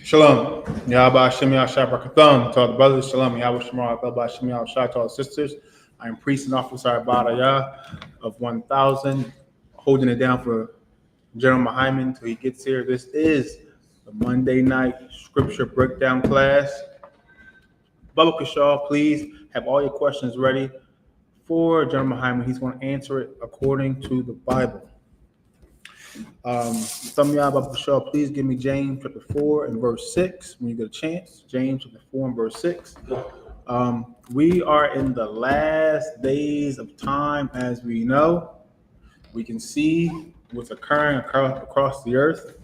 Shalom. Yahweh Hashem Yahshua Barakatham. To all the brothers, Shalom. Yahweh Shemar, Yahweh Hashem Yahshua. To all the sisters, I am priest and officer Abadayah of 1000, holding it down for General Mahayaman until he gets here. This is the Monday night scripture breakdown class. Baba Kashal, please have all your questions ready for General Mahayaman. He's going to answer it according to the Bible. Baba Kashal, please give me James chapter 4 and verse 6 when you get a chance. James chapter 4 and verse 6. We are in the last days of time, as we know. We can see what's occurring across the earth.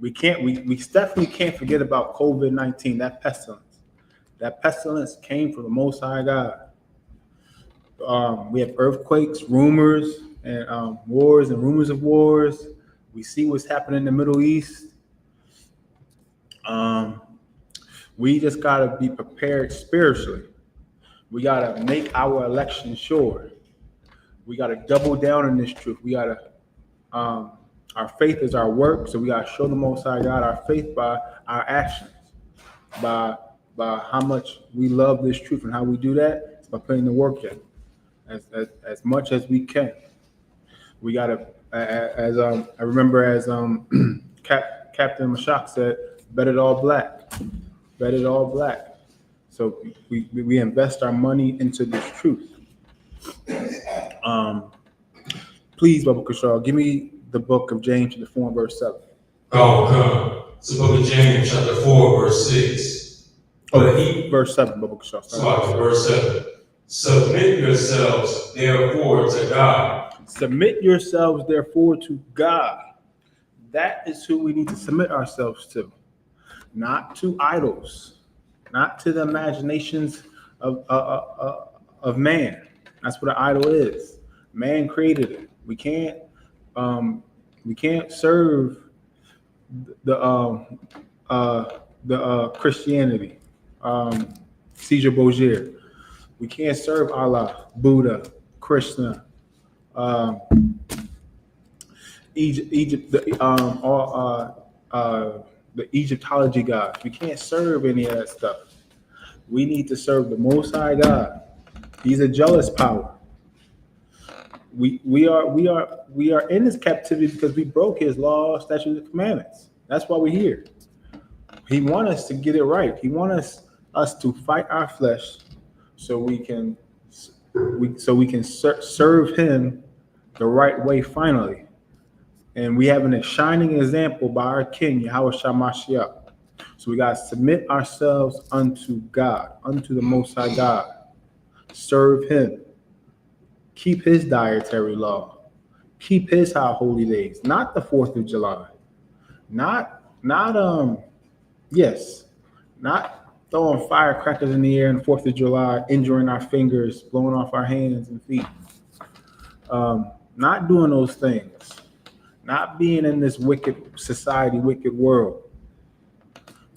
We definitely can't forget about COVID-19, that pestilence. That pestilence came from the Most High God. We have earthquakes, rumors, and wars and rumors of wars. We see what's happening in the Middle East. We just got to be prepared spiritually. We got to make our election sure. We got to double down on this truth. We got to, our faith is our work, so we got to show the Most High God our faith by our actions, by how much we love this truth, and how we do that is by putting the work in as much as we can. We got to, I remember as Captain Mashak said, bet it all black. Bet it all black. So we invest our money into this truth. Please, Baba Kashal, give me the book of James chapter 4 and verse 7. Come. It's the book of James chapter 4 verse 6. Verse 7, Baba Kashal. Verse 7. Submit yourselves therefore to God. Submit yourselves therefore to God. That is who we need to submit ourselves to. Not to idols, not to the imaginations of man. That's what an idol is. Man created it. We can't serve the Christianity, Caesar Borgia. We can't serve Allah, Buddha, Krishna, Egypt, the Egyptology gods. We can't serve any of that stuff. We need to serve the Most High God. He's a jealous power. We are in this captivity because we broke His law, statutes, and commandments. That's why we're here. He wants us to get it right. He wants us to fight our flesh so we can serve Him the right way finally. And we have a shining example by our King, Yahweh Shamashiach. So we got to submit ourselves unto God, unto the Most High God. Serve Him. Keep His dietary law. Keep His high holy days. Not the 4th of July. Not throwing firecrackers in the air on the 4th of July, injuring our fingers, blowing off our hands and feet. Not doing those things. Not being in this wicked society, wicked world,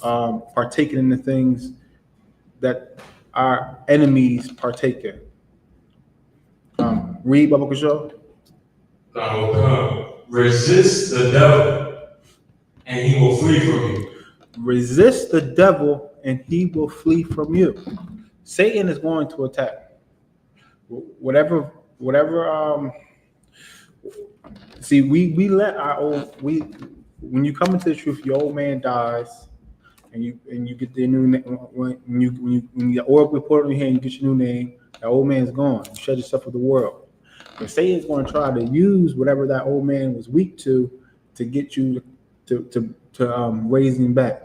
partaking in the things that our enemies partake in. Read, Baba Kashal. Resist the devil, and he will flee from you. Resist the devil, and he will flee from you. Satan is going to attack. Whatever. See, we let our when you come into the truth, your old man dies, and you get the new name. When the oil we put on your hand, you get your new name. That old man's gone. You shed yourself with the world. But Satan's going to try to use whatever that old man was weak to get you to raise him back,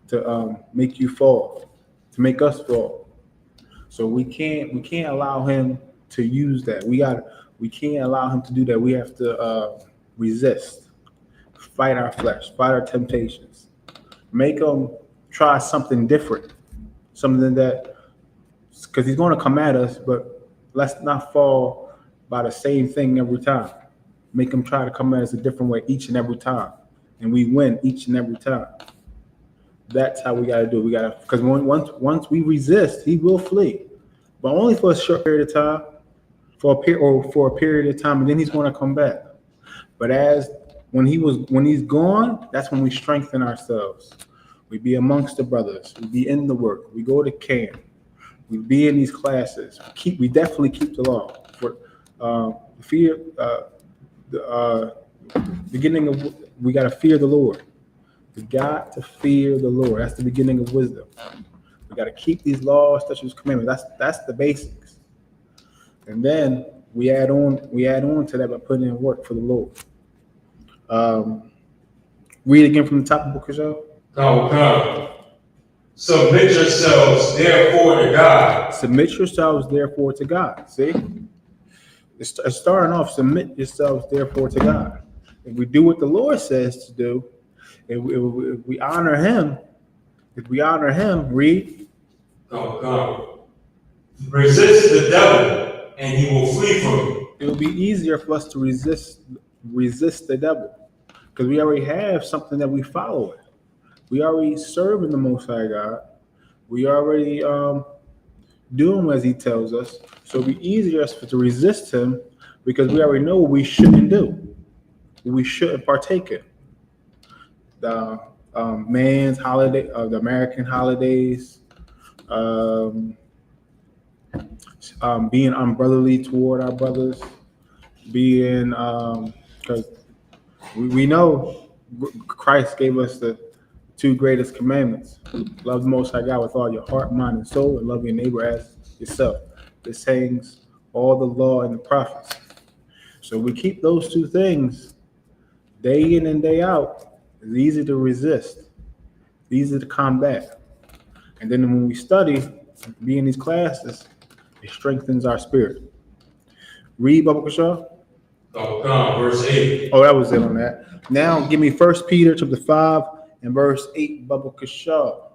to make you fall, to make us fall. So we can't allow him to use that. We can't allow him to do that. We have to resist, fight our flesh, fight our temptations, make him try something different, something that, because he's going to come at us, but let's not fall by the same thing every time. Make him try to come at us a different way each and every time, and we win each and every time. That's how we got to do it. We got to, because once we resist, he will flee, but only for a short period of time. For a period of time, and then he's going to come back. But as when he's gone, that's when we strengthen ourselves. We be amongst the brothers. We be in the work. We go to camp. We be in these classes. We definitely keep the law. For fear, the beginning of we got to fear the Lord. We got to fear the Lord. That's the beginning of wisdom. We got to keep these laws, statutes, commandments. That's the basics. And then we add on to that by putting in work for the Lord. Read again from the top of the book of Job. Come. Submit yourselves therefore to God. Submit yourselves therefore to God. See? It's starting off, submit yourselves therefore to God. If we do what the Lord says to do, if we honor him, read. Come. Resist the devil, and he will flee from you. It will be easier for us to resist the devil, because we already have something that we follow it. We already serve in the Most High God. We already do him as he tells us. So it'll be easier for us to resist him, because we already know what we shouldn't do, what we shouldn't partake in. The man's holiday, the American holidays, being unbrotherly toward our brothers, being because we know Christ gave us the two greatest commandments: love the Most High God with all your heart, mind, and soul, and love your neighbor as yourself. This hangs all the law and the prophets. So we keep those two things day in and day out. It's easy to resist, easy to combat. And then when we study, be in these classes, it strengthens our spirit. Read, Baba Kashaw. Verse 8. Oh, that was it on that. Now give me 1 Peter chapter 5 and verse 8, Baba Kashaw.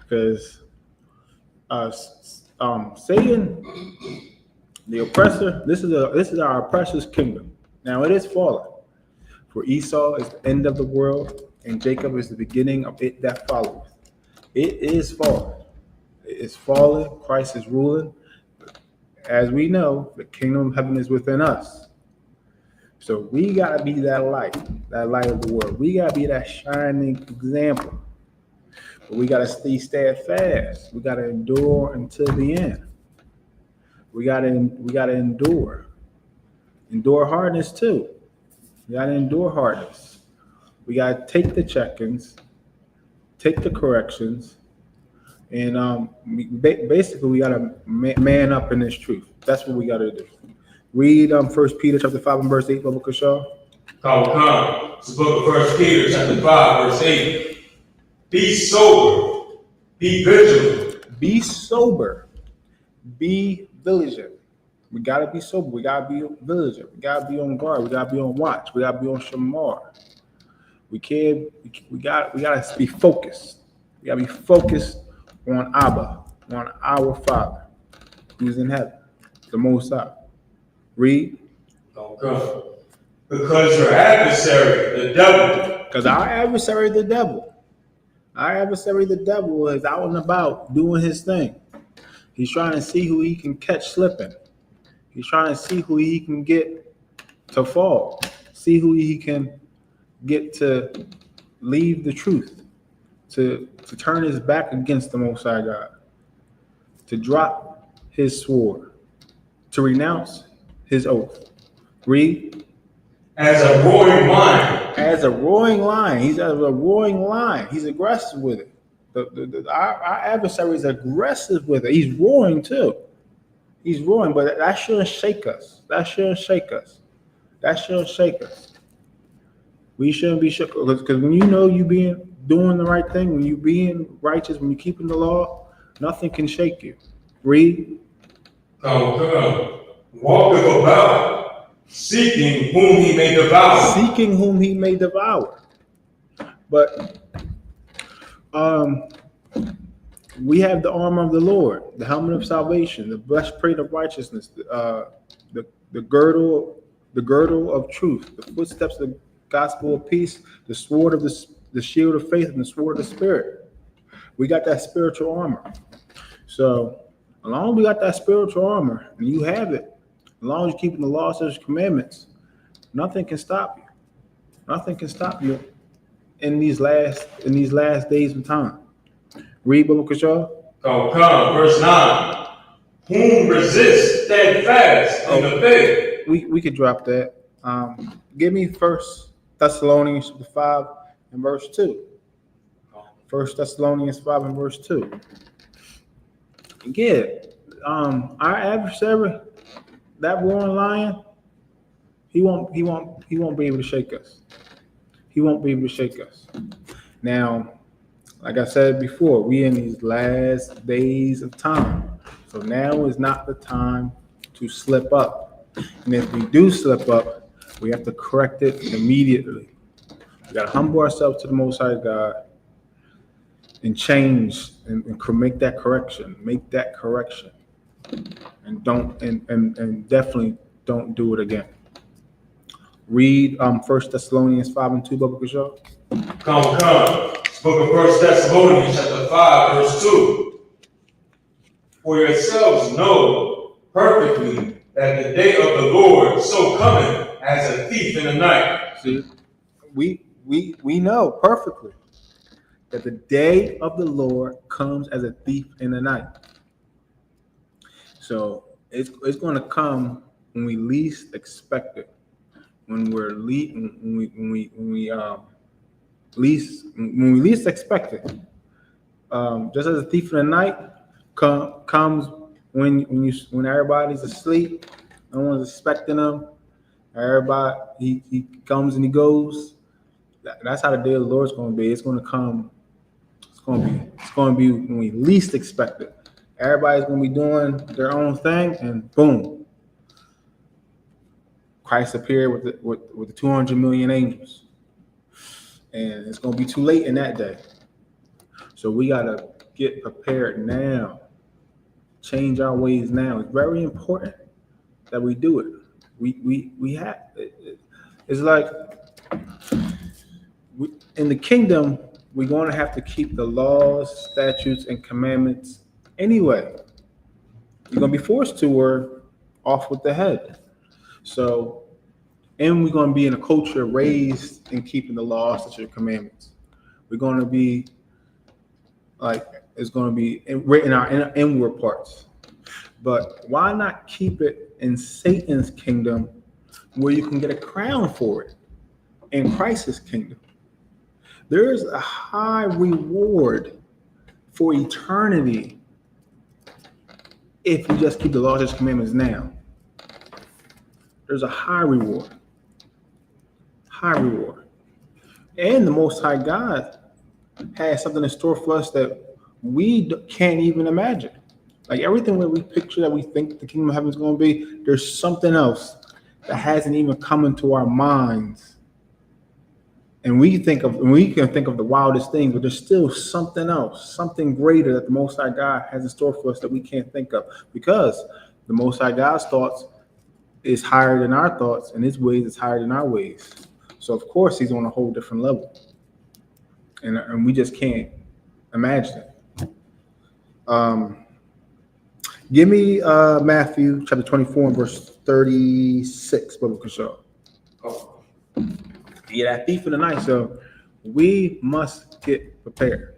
Because Satan, the oppressor, this is our oppressor's kingdom. Now it is fallen. For Esau is the end of the world, and Jacob is the beginning of it that followeth. It is fallen. It is fallen. Christ is ruling. As we know, the kingdom of heaven is within us. So we got to be that light of the world. We got to be that shining example. But we got to stay steadfast. We got to endure until the end. We got to endure. Endure hardness too. We got to endure hardness. We got to take the check-ins, take the corrections, and basically we got to man up in this truth. That's what we got to do. Read 1 Peter chapter 5 and verse 8, Baba Kashaw. Come. It's the book of 1 Peter chapter 5, verse 8. Be sober, be vigilant. Be sober, be vigilant. We gotta be sober. We gotta be vigilant. We gotta be on guard. We gotta be on watch. We gotta be on shamar. We gotta be focused. We gotta be focused on Abba, on our Father, who's in heaven, the Most High. Read. Okay. Because your adversary, the devil. Because our adversary, the devil, is out and about doing his thing. He's trying to see who he can catch slipping. He's trying to see who he can get to fall. See who he can get to leave the truth. To turn his back against the Most High God. To drop his sword. To renounce his oath. Read. As a roaring lion. As a roaring lion. He's as a roaring lion. He's aggressive with it. Our adversary is aggressive with it. He's roaring too. He's roaring, but that shouldn't shake us. We shouldn't be shook, because when you know you doing the right thing, when you being righteous, when you keeping the law, nothing can shake you. Read. Come. Walketh about, seeking whom he may devour. But we have the armor of the Lord, the helmet of salvation, the breastplate of righteousness, the girdle of truth, the footsteps of the gospel of peace, the sword of the shield of faith, and the sword of the spirit. We got that spiritual armor. So as long as we got that spiritual armor, and you have it, as long as you're keeping the law, statutes, commandments, nothing can stop you. Nothing can stop you in these last days of time. Read Biblical Show. Come, verse 9. Whom resist steadfast in the faith. We could drop that. Give me 1 Thessalonians 5 and verse 2. 1 Thessalonians 5 and verse 2. Yeah, our adversary, that roaring lion, he won't be able to shake us. He won't be able to shake us. Now, like I said before, we in these last days of time. So now is not the time to slip up. And if we do slip up, we have to correct it immediately. We got to humble ourselves to the Most High God and change and make that correction. Make that correction. And definitely don't do it again. Read 1 Thessalonians 5 and 2, Biblical Show. Come. Book of 1 Thessalonians chapter 5, verse 2. For yourselves know perfectly that the day of the Lord so cometh as a thief in the night. See, we know perfectly that the day of the Lord comes as a thief in the night. So it's going to come when we least expect it. When we least expect it. Just as a thief in the night comes when everybody's asleep, no one's expecting him. Everybody he comes and he goes. That's how the day of the Lord's going to be. It's going to come. It's going to be when we least expect it. Everybody's going to be doing their own thing, and boom, Christ appeared with the 200 million angels, and it's going to be too late in that day. So we got to get prepared now. Change our ways now. It's very important that we do it. We have. It's like in the kingdom, we're going to have to keep the laws, statutes, and commandments anyway. You're going to be forced to, or off with the head. So, and we're going to be in a culture raised in keeping the laws, statutes, and commandments. We're going to be it's going to be written in our inward parts. But why not keep it in Satan's kingdom where you can get a crown for it in Christ's kingdom? There's a high reward for eternity if you just keep the laws and commandments now. There's a high reward. High reward. And the Most High God has something in store for us that we can't even imagine. Like everything that we picture, that we think the kingdom of heaven is going to be, there's something else that hasn't even come into our minds. And we can think of the wildest thing, but there's still something else, something greater that the Most High God has in store for us that we can't think of, because the Most High God's thoughts is higher than our thoughts, and His ways is higher than our ways. So of course He's on a whole different level, and we just can't imagine it. Give me Matthew chapter 24 and verse 36, Biblical Show. Yeah, that thief in the night. So we must get prepared.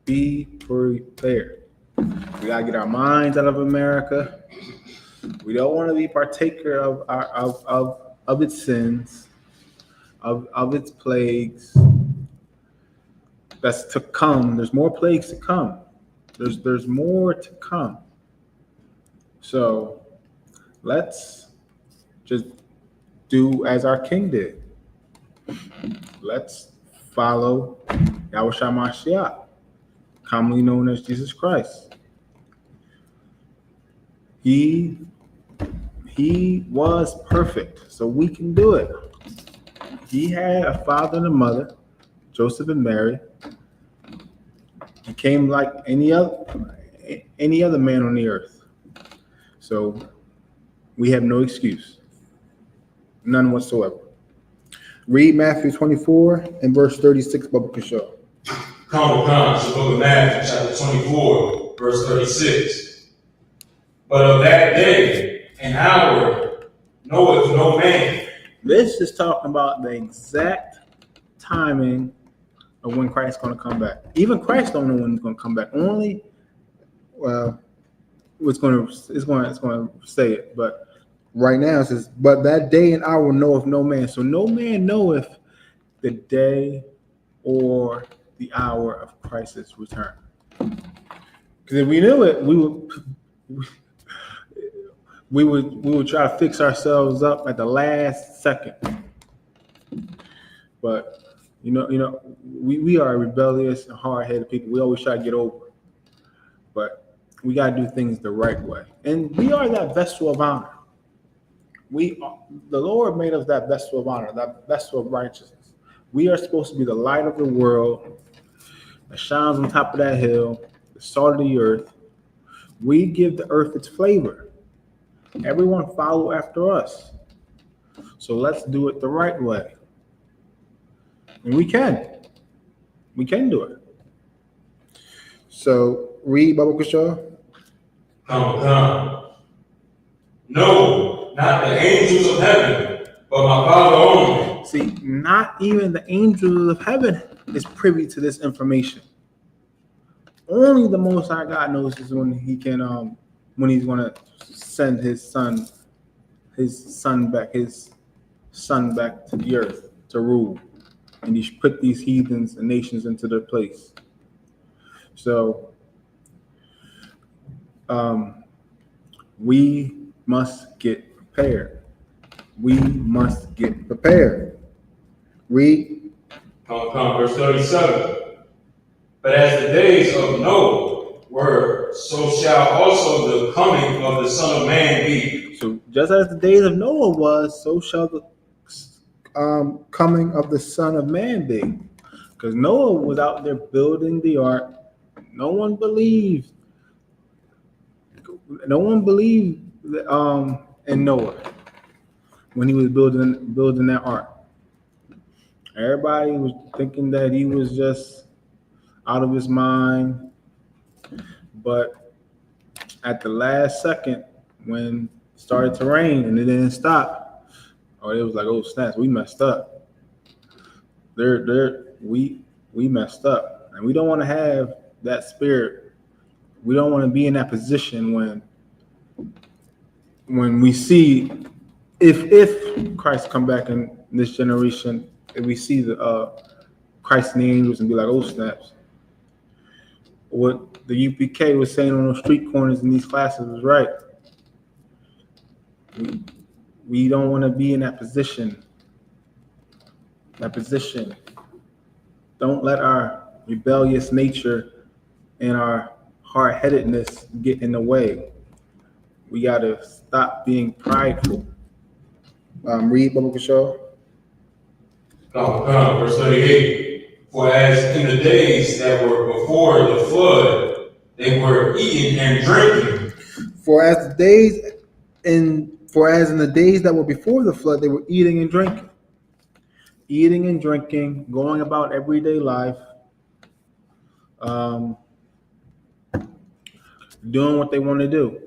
Be prepared. We gotta get our minds out of America. We don't want to be partaker of its sins, of its plagues. That's to come. There's more plagues to come. There's more to come. So let's just do as our King did. Let's follow Yahushua Mashiach, commonly known as Jesus Christ. He was perfect, so we can do it. He had a father and a mother, Joseph and Mary. He came like any other man on the earth. So we have no excuse, none whatsoever. Read Matthew 24 and verse 36, Biblical Show. Come, the book of Matthew, chapter 24, verse 36. But of that day and hour knoweth no man, This is talking about the exact timing of when Christ's going to come back. Even Christ don't know when he's going to come back. Only, well, it's going to say it, but right now it says, but that day and hour knoweth no man. So no man knoweth the day or the hour of Christ's return. Because if we knew it, we would try to fix ourselves up at the last second. But we are rebellious and hard-headed people. We always try to get over. But we got to do things the right way. And we are that vessel of honor. The Lord made us that vessel of honor, that vessel of righteousness. We are supposed to be the light of the world that shines on top of that hill, the salt of the earth. We give the earth its flavor. Everyone follow after us. So let's do it the right way. And we can. We can do it. So read Bible Krishaw. Come. No, not the angels of heaven, but my Father only. See, not even the angels of heaven is privy to this information. Only the Most High God knows is when he can, when he's going to send his son back to the earth to rule, and he put these heathens and nations into their place. So, we must get prepared. We must get prepared. Read. Come, verse 37. But as the days of Noah were, so shall also the coming of the Son of Man be. So just as the days of Noah was, so shall the coming of the Son of Man be. Because Noah was out there building the ark. No one believed in Noah when he was building that ark. Everybody was thinking that he was just out of his mind. But at the last second, when it started to rain and it didn't stop, it was like, oh snaps, we messed up. We messed up, and we don't want to have that spirit. We don't want to be in that position when we see if Christ come back in this generation, if we see the Christ and the angels and be like, oh snaps. What the U.P.K was saying on those street corners in these classes was right. We don't want to be in that position. Don't let our rebellious nature and our hard-headedness get in the way. We got to stop being prideful. Read Bible Kishaw. Come, verse 38. For as in the days that were before the flood, they were eating and drinking. For as in the days that were before the flood, they were eating and drinking, going about everyday life, doing what they want to do,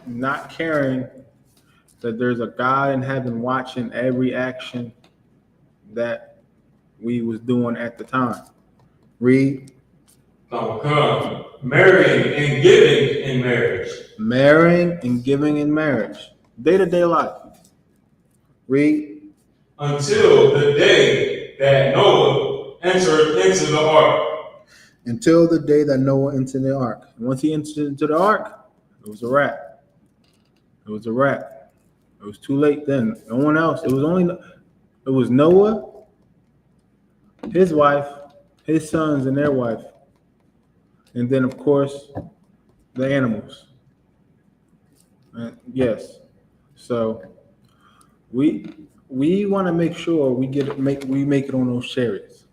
not caring that there's a God in heaven watching every action that we was doing at the time. Read. Come. Marrying and giving in marriage. Marrying and giving in marriage. Day-to-day life. Read. Until the day that Noah entered into the ark. Until the day that Noah entered the ark. And once he entered into the ark, it was a wrap. It was too late then. No one else. It was Noah, his wife, his sons, and their wife. And then, of course, the animals. Yes. So we want to make sure we make it on those chariots.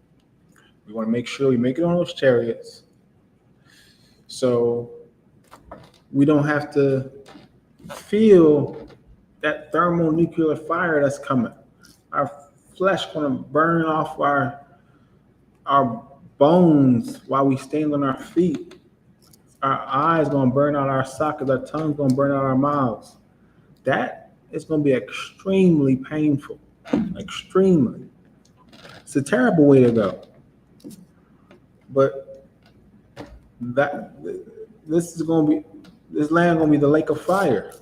We want to make sure we make it on those chariots, so we don't have to feel that thermonuclear fire that's coming. Our flesh gonna burn off our bones while we stand on our feet. Our eyes gonna burn out our sockets. Our tongue's gonna burn out our mouths. That it's going to be extremely painful. Extremely. It's a terrible way to go. But this land going to be the lake of fire.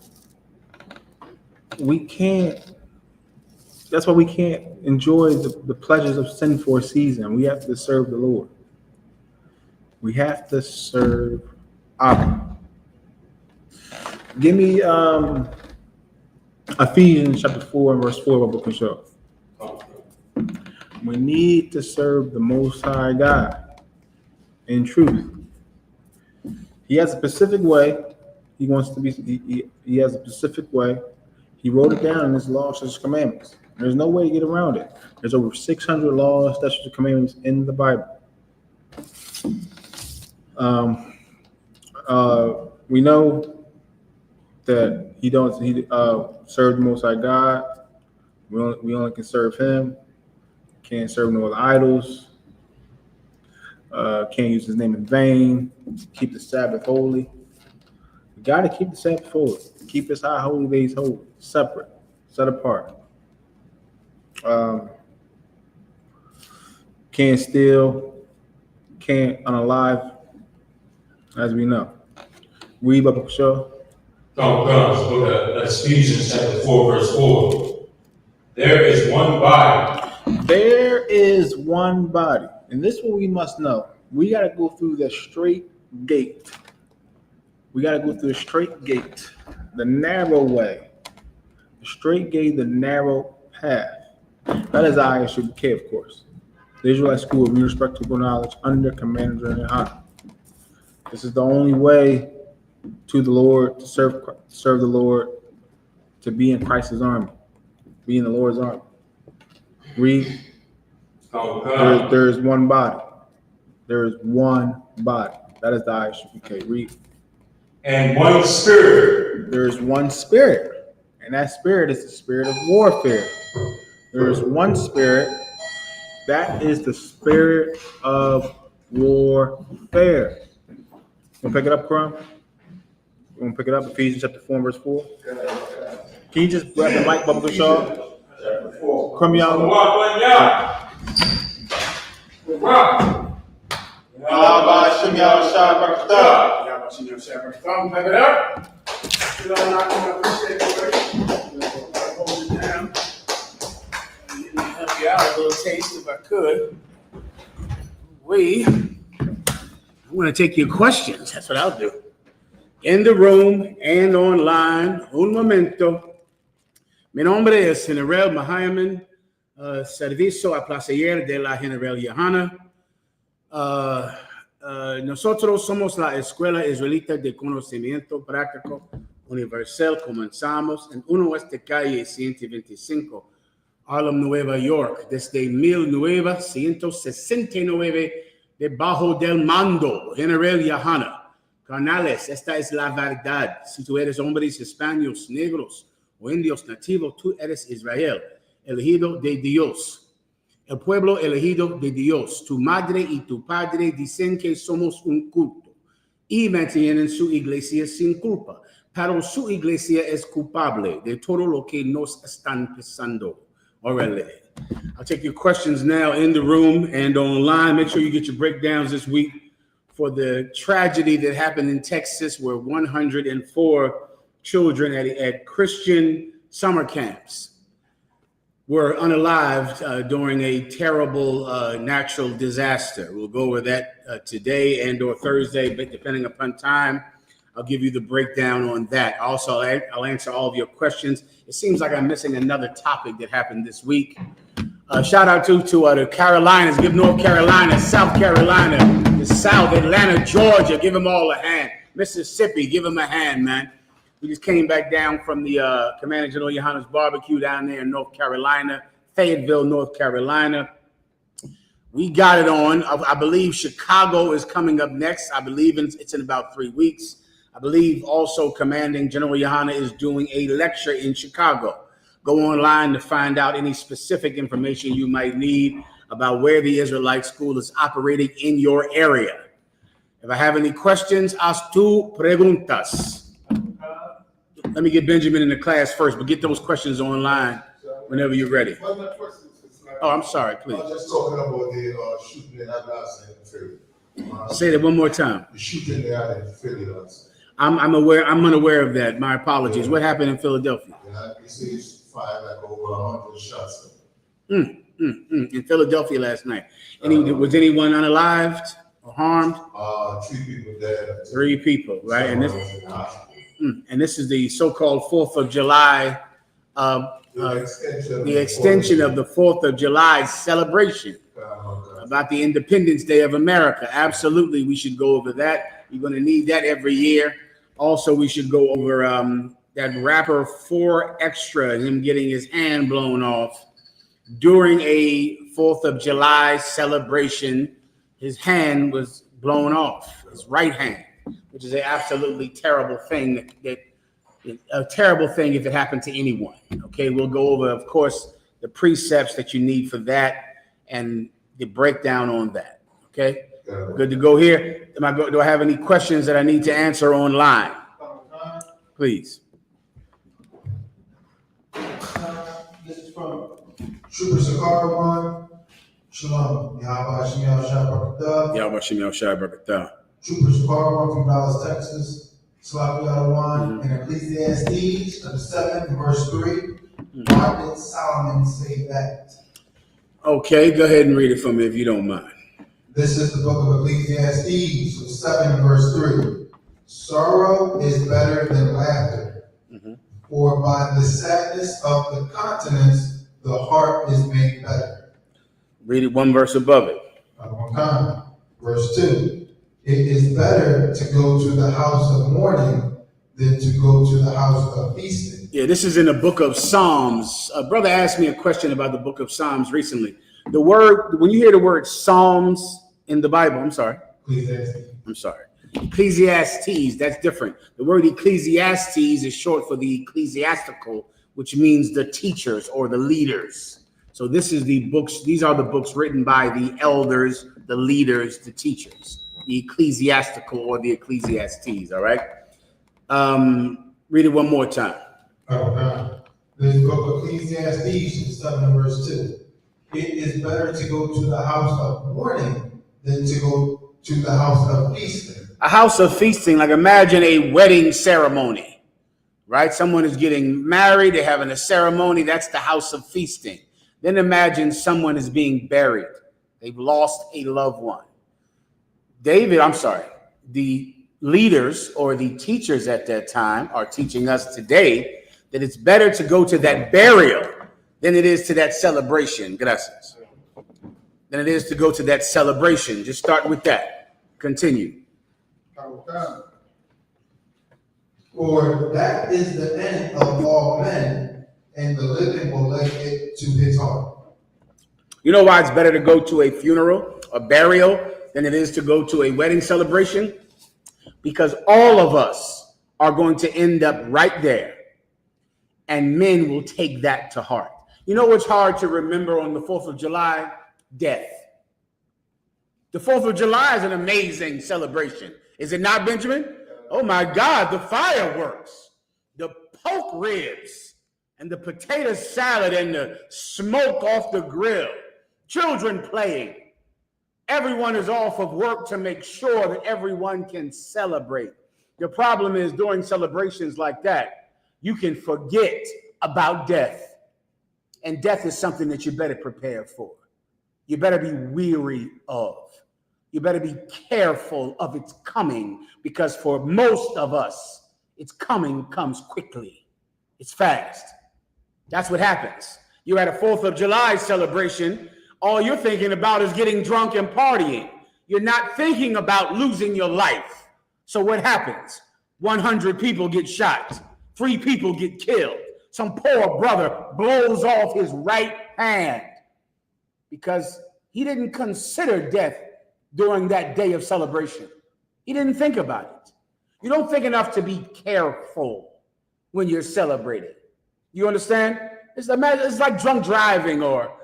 That's why we can't enjoy the pleasures of sin for a season. We have to serve the Lord. We have to serve Abba. Give me Ephesians chapter 4 and verse 4 of the book of Show. We need to serve the Most High God in truth. He has a specific way. He wants to be. He has a specific way. He wrote it down in his laws, statutes, commandments. There's no way to get around it. There's over 600 laws, statutes, and commandments in the Bible. We know that he serve the Most High God. We only can serve Him. Can't serve no other idols. Can't use His name in vain. Keep the Sabbath holy. We got to keep the Sabbath holy. Keep His high holy days holy, separate, set apart. Can't steal. Can't unalive, as we know. Read up show. Book of Ephesians chapter 4, verse 4. There is one body. There is one body. And this is what we must know. We got to go through the straight gate. We got to go through the straight gate, the narrow way. The straight gate, the narrow path. That is I.S.U.P.K, of course. The Israelite School of Respectable Knowledge under Commander YAHANNA. This is the only way to the Lord, to serve the Lord, to be in Christ's army, be in the Lord's army. Read. There is one body. There is one body. That is the I.S.U.P.K. Read. And one spirit. There is one spirit, and that spirit is the spirit of warfare. There is one spirit. That is the spirit of warfare. You want to pick it up, Crumb? You want to pick it up? Ephesians chapter 4 and verse 4. Can you just grab the mic, Bubba Shaw? Crumb, y'all. Pick it up. Hold it down. Help you out a little taste if I could. I'm going to take your questions. That's what I'll do. In the room and online. Un momento. Mi nombre es General Mahayaman, servicio a placer de la General YAHANNA. Nosotros somos la Escuela Israelita de Conocimiento Práctico Universal. Comenzamos en 1 West Calle 125, Harlem, Nueva York, desde 1969, debajo del mando General YAHANNA. Carnales, esta es la verdad. Si tú eres hombres hispanos, negros o indios nativos, tú eres Israel, elegido de Dios. El pueblo elegido de Dios. Tu madre y tu padre dicen que somos un culto y mantienen su iglesia sin culpa, pero su iglesia es culpable de todo lo que nos están pasando. Already. I'll take your questions now in the room and online. Make sure you get your breakdowns this week for the tragedy that happened in Texas, where 104 children at Christian summer camps were unalived during a terrible natural disaster. We'll go over that today and or Thursday, but depending upon time, I'll give you the breakdown on that. Also, I'll answer all of your questions. It seems like I'm missing another topic that happened this week. Shout out to the Carolinas. Give North Carolina, South Carolina, the South, Atlanta, Georgia. Give them all a hand. Mississippi, give them a hand, man. We just came back down from the Commander General YAHANNA's barbecue down there in North Carolina, Fayetteville, North Carolina. We got it on. I believe Chicago is coming up next. I believe it's in about 3 weeks. I believe also Commanding General YAHANNA is doing a lecture in Chicago. Go online to find out any specific information you might need about where the Israelite school is operating in your area. If I have any questions, haz tu preguntas. Let me get Benjamin in the class first, but get those questions online whenever you're ready. Oh, I'm sorry, please. I was just talking about the shooting that happened last night in Philly. Say that one more time. The shooting that happened in Philly last night. I'm aware. I'm unaware of that. My apologies. What happened in Philadelphia? Yeah, they say it's fired like over 100 shots. In Philadelphia last night. Was anyone unalived or harmed? 3 people dead. 3 people, right? And this, Someone was in the hospital. and this is the so-called 4th of July, the extension of the 4th of July celebration about the Independence Day of America. Absolutely, we should go over that. You're going to need that every year. Also, we should go over that rapper 4 Extra, him getting his hand blown off during a 4th of July celebration. His hand was blown off, his right hand, which is an absolutely terrible thing. A terrible thing if it happened to anyone. Okay, we'll go over, of course, the precepts that you need for that and the breakdown on that. Okay, good to go here. Do I have any questions that I need to answer online? Please. This is from Trooper Sakara 1. Shalom. Yahweh Shem Shai Barakatah. Trooper Sakara 1 from Dallas, Texas. Slaviata 1 and Ecclesiastes chapter 7 verse 3. Why did Solomon say that? Okay, go ahead and read it for me if you don't mind. This is the book of Ecclesiastes 7 verse 3. Sorrow is better than laughter, for by the sadness of the countenance the heart is made better. Read it one verse above it. One time. Verse 2. It is better to go to the house of mourning than to go to the house of feasting. Yeah, this is in the book of Psalms. A brother asked me a question about the book of Psalms recently. The word, when you hear the word Psalms in the Bible, Ecclesiastes, that's different. The word Ecclesiastes is short for the ecclesiastical, which means the teachers or the leaders. So this is the books, these are the books written by the elders, the leaders, the teachers. The ecclesiastical or the Ecclesiastes, all right? Read it one more time. This book of Ecclesiastes 7 verse 2. It is better to go to the house of mourning than to go to the house of feasting. A house of feasting, like imagine a wedding ceremony, right? Someone is getting married, they're having a ceremony, that's the house of feasting. Then imagine someone is being buried. They've lost a loved one. The leaders or the teachers at that time are teaching us today that it's better to go to that burial than it is to that celebration. Gracias. Than it is to go to that celebration. Just start with that. Continue. For that is the end of all men, and the living will lay it to his heart. You know why it's better to go to a funeral, a burial, than it is to go to a wedding celebration? Because all of us are going to end up right there, and men will take that to heart. You know what's hard to remember on the 4th of July? Death. The 4th of July is an amazing celebration. Is it not, Benjamin? Oh my God, the fireworks, the pork ribs, and the potato salad and the smoke off the grill, children playing. Everyone is off of work to make sure that everyone can celebrate. The problem is during celebrations like that, you can forget about death. And death is something that you better prepare for. You better be weary of. You better be careful of its coming, because for most of us, its coming comes quickly. It's fast. That's what happens. You're at a 4th of July celebration. All you're thinking about is getting drunk and partying. You're not thinking about losing your life. So what happens? 100 people get shot. 3 people get killed. Some poor brother blows off his right hand because he didn't consider death during that day of celebration. He didn't think about it. You don't think enough to be careful when you're celebrating. You understand? It's like drunk driving or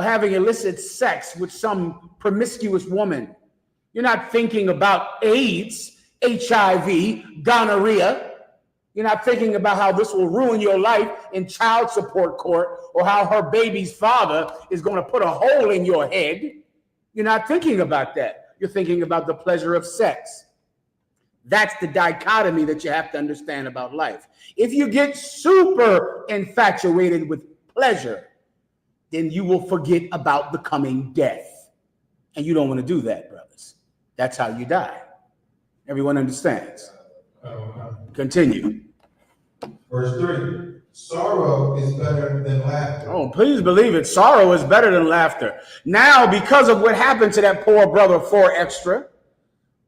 having illicit sex with some promiscuous woman. You're not thinking about AIDS, HIV, gonorrhea. You're not thinking about how this will ruin your life in child support court, or how her baby's father is going to put a hole in your head. You're not thinking about that. You're thinking about the pleasure of sex. That's the dichotomy that you have to understand about life. If you get super infatuated with pleasure, then you will forget about the coming death. And you don't want to do that, brothers. That's how you die. Everyone understands? Continue. Verse 3. Sorrow is better than laughter. Oh, please believe it. Sorrow is better than laughter. Now, because of what happened to that poor brother 4 Extra,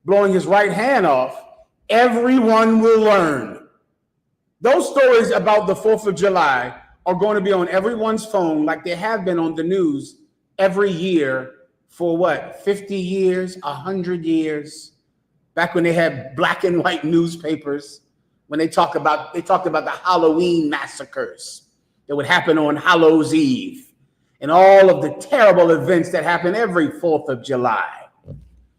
blowing his right hand off, everyone will learn. Those stories about the 4th of July are going to be on everyone's phone, like they have been on the news every year for what, 50 years, 100 years, back when they had black and white newspapers, when they talked about the Halloween massacres that would happen on Hallows Eve, and all of the terrible events that happen every 4th of July,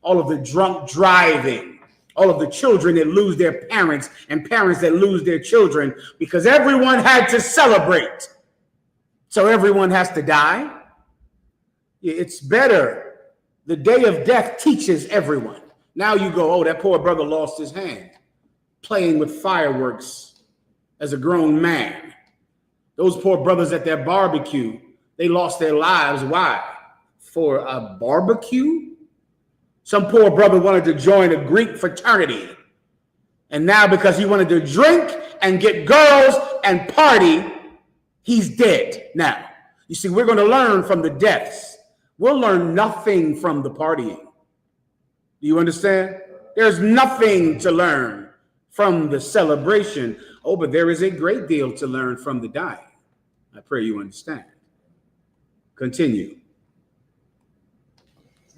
all of the drunk driving, all of the children that lose their parents and parents that lose their children because everyone had to celebrate. So everyone has to die. It's better. The day of death teaches everyone. Now you go, oh, that poor brother lost his hand playing with fireworks as a grown man. Those poor brothers at their barbecue, they lost their lives. Why? For a barbecue? Some poor brother wanted to join a Greek fraternity. And now because he wanted to drink and get girls and party, he's dead now. You see, we're going to learn from the deaths. We'll learn nothing from the partying. Do you understand? There's nothing to learn from the celebration. Oh, but there is a great deal to learn from the dying. I pray you understand. Continue.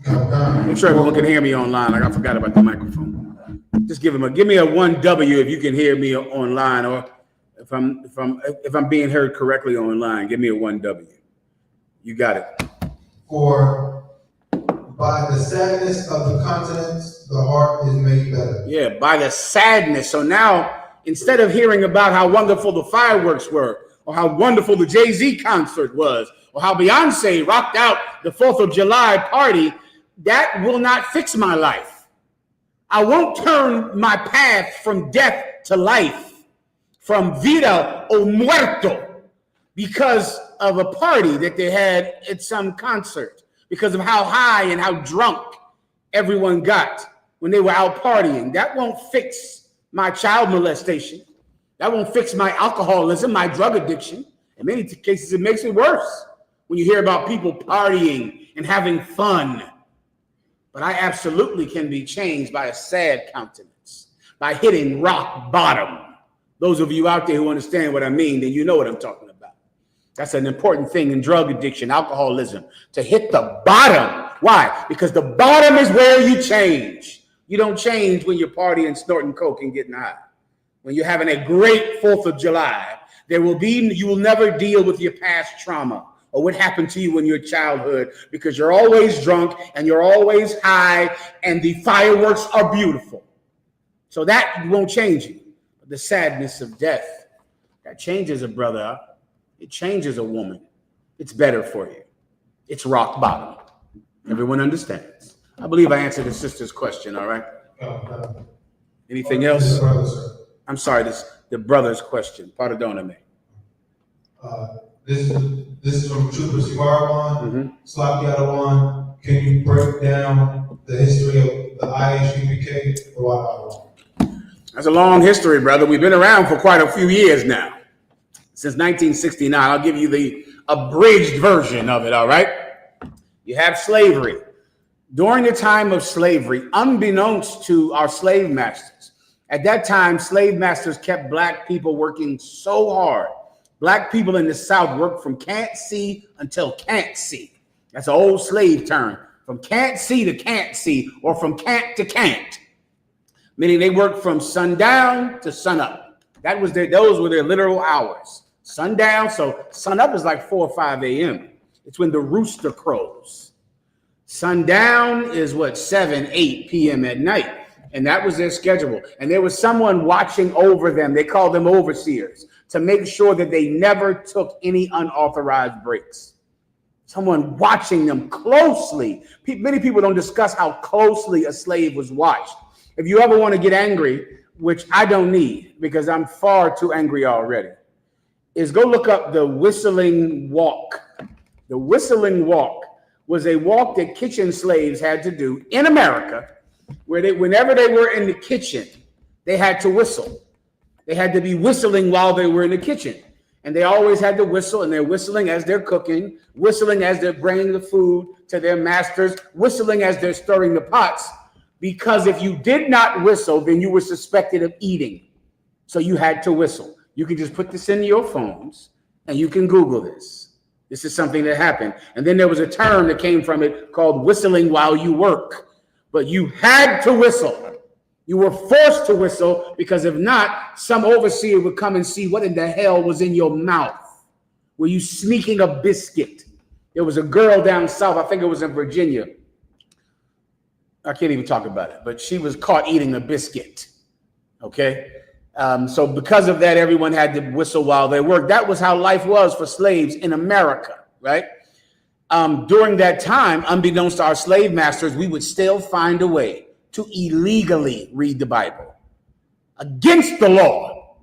Make sure everyone can hear me online. Like I forgot about the microphone. Just give me a 1W if you can hear me online, or if I'm being heard correctly online, give me a 1W. You got it. For by the sadness of the continents, the heart is made better. Yeah, by the sadness. So now, instead of hearing about how wonderful the fireworks were, or how wonderful the Jay-Z concert was, or how Beyonce rocked out the 4th of July party, that will not fix my life. I won't turn my path from death to life, from vida o muerto, because of a party that they had at some concert, because of how high and how drunk everyone got when they were out partying. That won't fix my child molestation. That won't fix my alcoholism, my drug addiction. In many cases, it makes it worse when you hear about people partying and having fun. But I absolutely can be changed by a sad countenance, by hitting rock bottom. Those of you out there who understand what I mean, then you know what I'm talking about. That's an important thing in drug addiction, alcoholism, to hit the bottom. Why? Because the bottom is where you change. You don't change when you're partying, snorting coke, and getting high. When you're having a great 4th of July, you will never deal with your past trauma or what happened to you in your childhood, because you're always drunk and you're always high and the fireworks are beautiful. So that won't change you. But the sadness of death, that changes a brother up. It changes a woman. It's better for you. It's rock bottom. Everyone understands. I believe I answered the sister's question, all right? Anything else? I'm sorry, the brother's question. Pardoname. This is from Trooper Sigarawan, Slavi Adawan. Can you break down the history of the I.S.U.P.K? That's a long history, brother. We've been around for quite a few years now. Since 1969. I'll give you the abridged version of it, all right? You have slavery. During the time of slavery, unbeknownst to our slave masters, at that time, slave masters kept black people working so hard. Black people in the South worked from can't see until can't see. That's an old slave term. From can't see to can't see, or from can't to can't. Meaning they worked from sundown to sunup. Those were their literal hours. Sundown, so sunup is like 4 or 5 a.m. It's when the rooster crows. Sundown is what, 7, 8 p.m. at night. And that was their schedule. And there was someone watching over them. They called them overseers to make sure that they never took any unauthorized breaks. Someone watching them closely. Many people don't discuss how closely a slave was watched. If you ever want to get angry, which I don't need because I'm far too angry already, is go look up the whistling walk. The whistling walk was a walk that kitchen slaves had to do in America, where whenever they were in the kitchen, they had to whistle. They had to be whistling while they were in the kitchen. And they always had to whistle, and they're whistling as they're cooking, whistling as they're bringing the food to their masters, whistling as they're stirring the pots, because if you did not whistle, then you were suspected of eating. So you had to whistle. You can just put this in your phones, and you can Google this. This is something that happened. And then there was a term that came from it called whistling while you work. But you had to whistle. You were forced to whistle, because if not, some overseer would come and see what in the hell was in your mouth. Were you sneaking a biscuit? There was a girl down south, I think it was in Virginia. I can't even talk about it, but she was caught eating a biscuit. Okay? So because of that, everyone had to whistle while they worked. That was how life was for slaves in America, right? During that time, unbeknownst to our slave masters, we would still find a way to illegally read the Bible. Against the law,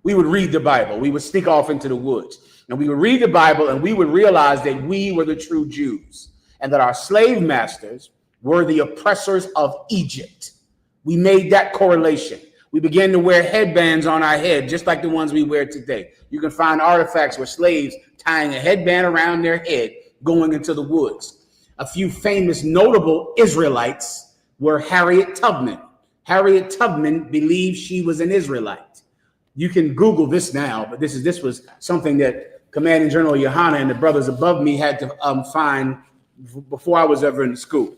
we would read the Bible. We would sneak off into the woods, and we would read the Bible, and we would realize that we were the true Jews and that our slave masters were the oppressors of Egypt. We made that correlation. We began to wear headbands on our head, just like the ones we wear today. You can find artifacts with slaves tying a headband around their head, going into the woods. A few famous notable Israelites were Harriet Tubman. Harriet Tubman believed she was an Israelite. You can Google this now, but this was something that Commanding General YAHANNA and the brothers above me had to find before I was ever in school.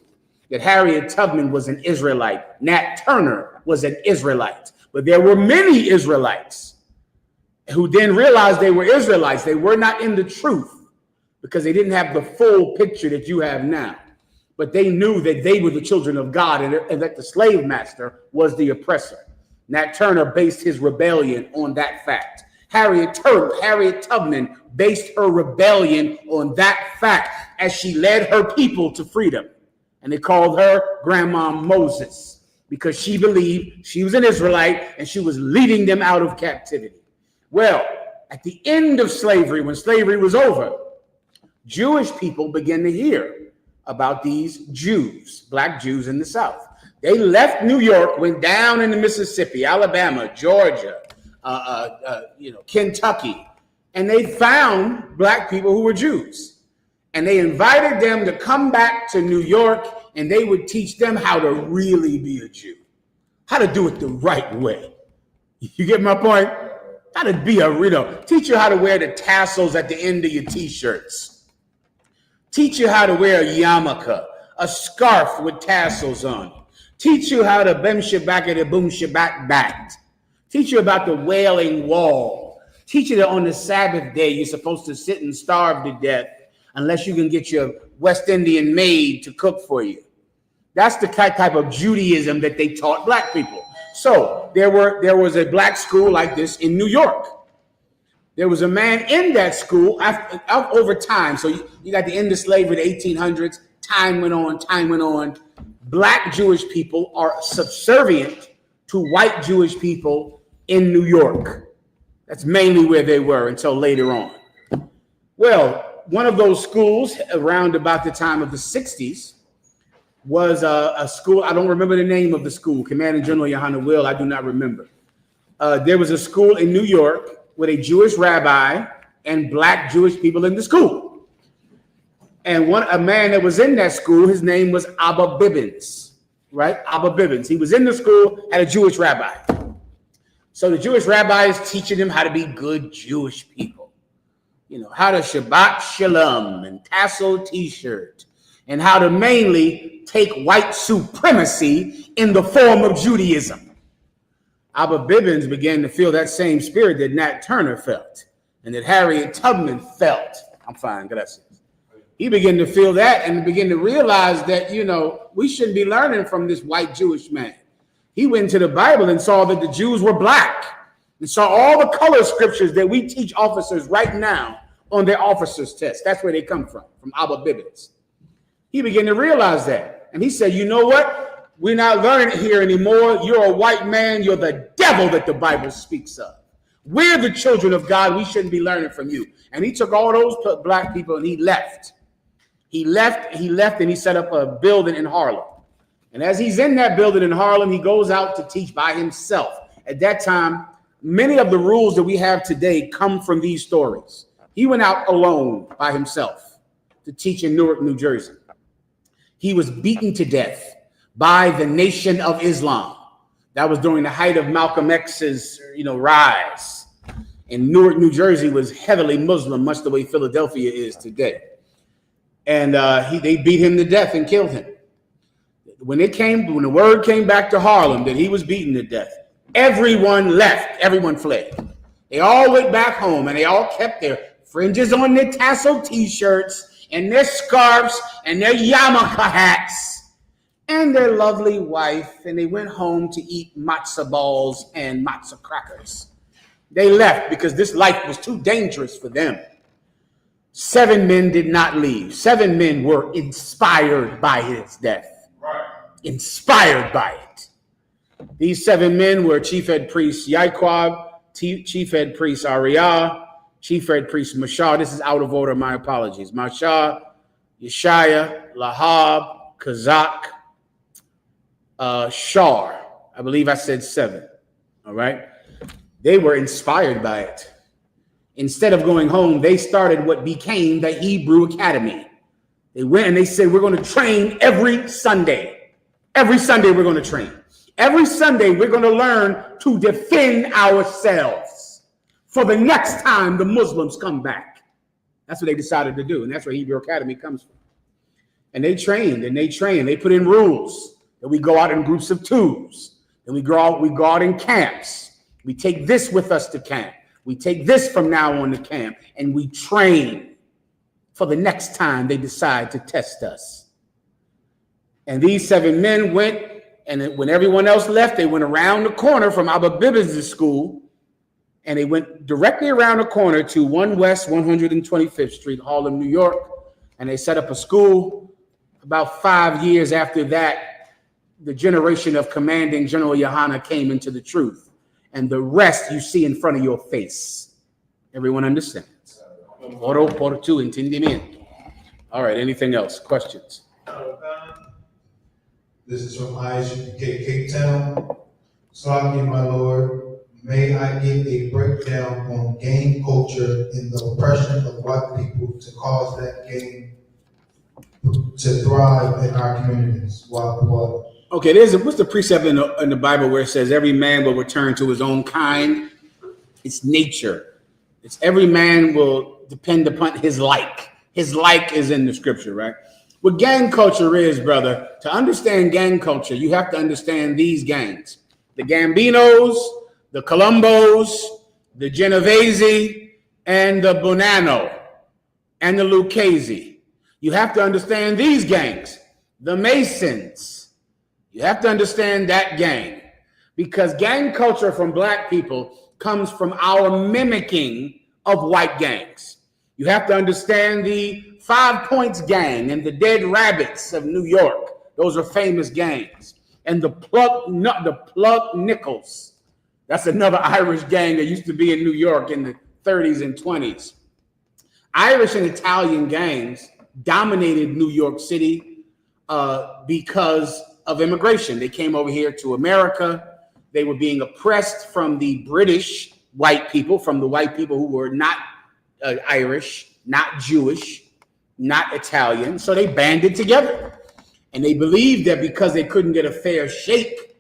That Harriet Tubman was an Israelite. Nat Turner was an Israelite. But there were many Israelites who then realized they were Israelites. They were not in the truth because they didn't have the full picture that you have now. But they knew that they were the children of God and that the slave master was the oppressor. Nat Turner based his rebellion on that fact. Harriet Tubman based her rebellion on that fact as she led her people to freedom. And they called her Grandma Moses because she believed she was an Israelite and she was leading them out of captivity. Well, at the end of slavery, when slavery was over, Jewish people began to hear about these Jews, black Jews in the South. They left New York, went down into Mississippi, Alabama, Georgia, Kentucky, and they found black people who were Jews. And they invited them to come back to New York, and they would teach them how to really be a Jew, how to do it the right way. You get my point? How to be teach you how to wear the tassels at the end of your t-shirts. Teach you how to wear a yarmulke, a scarf with tassels on. Teach you how to bem shabakada boom shabak bat. Teach you about the Wailing Wall. Teach you that on the Sabbath day you're supposed to sit and starve to death unless you can get your West Indian maid to cook for you. That's the type of Judaism that they taught black people. So there was a black school like this in New York. There was a man in that school over time. So you got the end of slavery, the 1800s. Time went on. Black Jewish people are subservient to white Jewish people in New York. That's mainly where they were until later on. Well, one of those schools around about the time of the 60s was a school. I don't remember the name of the school. Commanding General YAHANNA will. I do not remember. There was a school in New York with a Jewish rabbi and black Jewish people in the school. And a man that was in that school, his name was Abba Bibbins, right? Abba Bibbins. He was in the school, had a Jewish rabbi. So the Jewish rabbi is teaching them how to be good Jewish people. How to Shabbat Shalom and tassel t-shirt, and how to mainly take white supremacy in the form of Judaism. Abba Bibbins began to feel that same spirit that Nat Turner felt and that Harriet Tubman felt. I'm fine, gracias. He began to feel that and began to realize that, we shouldn't be learning from this white Jewish man. He went to the Bible and saw that the Jews were black, and saw all the color scriptures that we teach officers right now on their officer's test. That's where they come from I.S.U.P.K. He began to realize that. And he said, you know what? We're not learning it here anymore. You're a white man. You're the devil that the Bible speaks of. We're the children of God. We shouldn't be learning from you. And he took all those black people and he left. He left and he set up a building in Harlem. And as he's in that building in Harlem, he goes out to teach by himself. At that time, many of the rules that we have today come from these stories. He went out alone by himself to teach in Newark, New Jersey. He was beaten to death by the Nation of Islam. That was during the height of Malcolm X's, rise. And Newark, New Jersey was heavily Muslim, much the way Philadelphia is today. And they beat him to death and killed him. When the word came back to Harlem that he was beaten to death, everyone left. Everyone fled. They all went back home, and they all kept their fringes on their tassel T-shirts and their scarves and their yarmulke hats and their lovely wife, and they went home to eat matzo balls and matzo crackers. They left because this life was too dangerous for them. 7 men did not leave. 7 men were inspired by his death. Right. Inspired by it. These 7 men were Chief Head Priest Yaquab, Chief Head Priest Ariah, Chief Head Priest Mashah. This is out of order, my apologies. Mashah, Yeshaya, Lahab, Kazak, Shar. I believe I said 7. All right. They were inspired by it. Instead of going home, they started what became the Hebrew Academy. They went and they said, we're going to train every Sunday. Every Sunday we're going to train. Every Sunday we're going to learn to defend ourselves for the next time the Muslims come back. That's what they decided to do. And that's where Hebrew Academy comes from. And they trained and they trained. They put in rules that we go out in groups of 2s. And we go out in camps. We take this with us to camp. We take this from now on to camp. And we train for the next time they decide to test us. And these 7 men went, and when everyone else left, they went around the corner from Abba school, and they went directly around the corner to 1 West 125th Street, Harlem, New York, and they set up a school. About 5 years after that, the generation of commanding General YAHANNA came into the truth, and the rest you see in front of your face. Everyone understands? Oro por tu entendimiento. All right, anything else? Questions? This is from I.S.U.P.K. Cape Town. Slaki, my Lord, may I get a breakdown on gang culture and the oppression of white people to cause that gang to thrive in our communities? What? Okay, what's the precept in the Bible where it says every man will return to his own kind? It's nature. It's every man will depend upon his like. His like is in the scripture, right? What gang culture is, brother, to understand gang culture, you have to understand these gangs. The Gambinos, the Colombos, the Genovese, and the Bonanno, and the Lucchese. You have to understand these gangs. The Masons. You have to understand that gang. Because gang culture from black people comes from our mimicking of white gangs. You have to understand the 5 Points gang and the Dead Rabbits of New York. Those are famous gangs. And the Plug Nickels. That's another Irish gang that used to be in New York in the 30s and 20s. Irish and Italian gangs dominated New York City because of immigration. They came over here to America. They were being oppressed from the British white people, from the white people who were not Irish, not Jewish, not Italian. So they banded together. And they believed that because they couldn't get a fair shake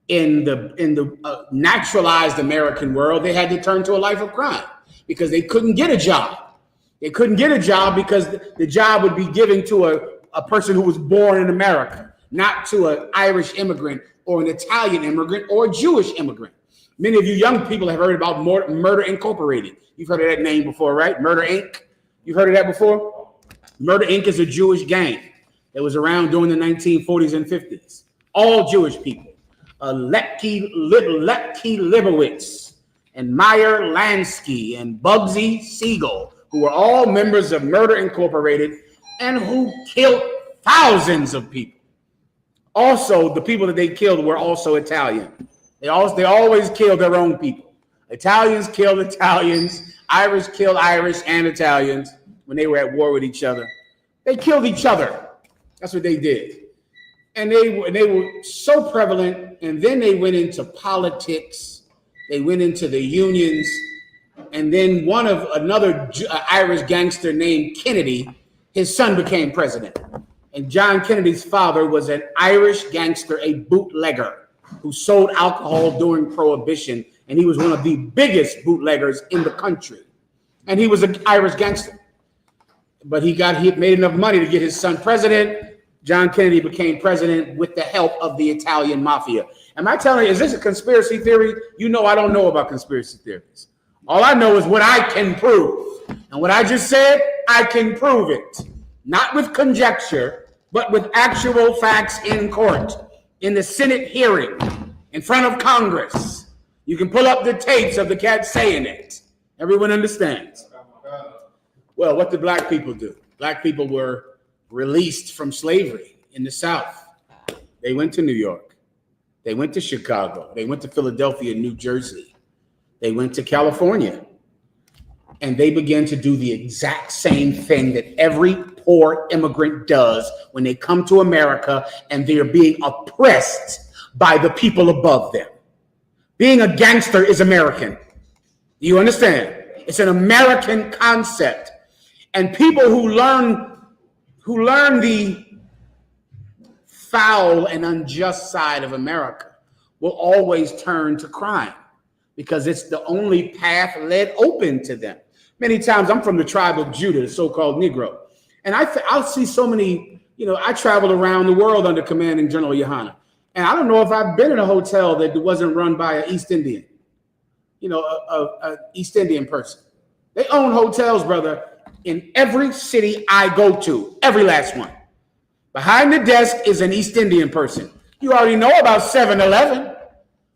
in the naturalized American world, they had to turn to a life of crime because they couldn't get a job. They couldn't get a job because the job would be given to a person who was born in America, not to an Irish immigrant or an Italian immigrant or a Jewish immigrant. Many of you young people have heard about Murder Incorporated. You've heard of that name before, right? Murder Inc. You've heard of that before? Murder Inc. is a Jewish gang that was around during the 1940s and 50s. All Jewish people. Lepke Libowitz, and Meyer Lansky, and Bugsy Siegel, who were all members of Murder Incorporated and who killed thousands of people. Also, the people that they killed were also Italian. They always killed their own people. Italians killed Italians. Irish killed Irish and Italians when they were at war with each other. They killed each other. That's what they did. And they were so prevalent. And then they went into politics. They went into the unions. And then another Irish gangster named Kennedy, his son became president. And John Kennedy's father was an Irish gangster, a bootlegger who sold alcohol during Prohibition. And he was one of the biggest bootleggers in the country. And he was an Irish gangster. But he made enough money to get his son president. John Kennedy became president with the help of the Italian mafia. Am I telling you, is this a conspiracy theory? You know I don't know about conspiracy theories. All I know is what I can prove. And what I just said, I can prove it. Not with conjecture, but with actual facts in court, in the Senate hearing, in front of Congress. You can pull up the tapes of the cat saying it. Everyone understands. Well, what did black people do? Black people were released from slavery in the South. They went to New York. They went to Chicago. They went to Philadelphia, New Jersey. They went to California. And they began to do the exact same thing that every poor immigrant does when they come to America and they're being oppressed by the people above them. Being a gangster is American. Do you understand? It's an American concept. And people who learn the foul and unjust side of America will always turn to crime because it's the only path led open to them. Many times I'm from the tribe of Judah, the so-called Negro. And I'll see so many, I traveled around the world under commanding General YAHANNA. And I don't know if I've been in a hotel that wasn't run by an East Indian, an East Indian person. They own hotels, brother, in every city I go to, every last one. Behind the desk is an East Indian person. You already know about 7-Eleven.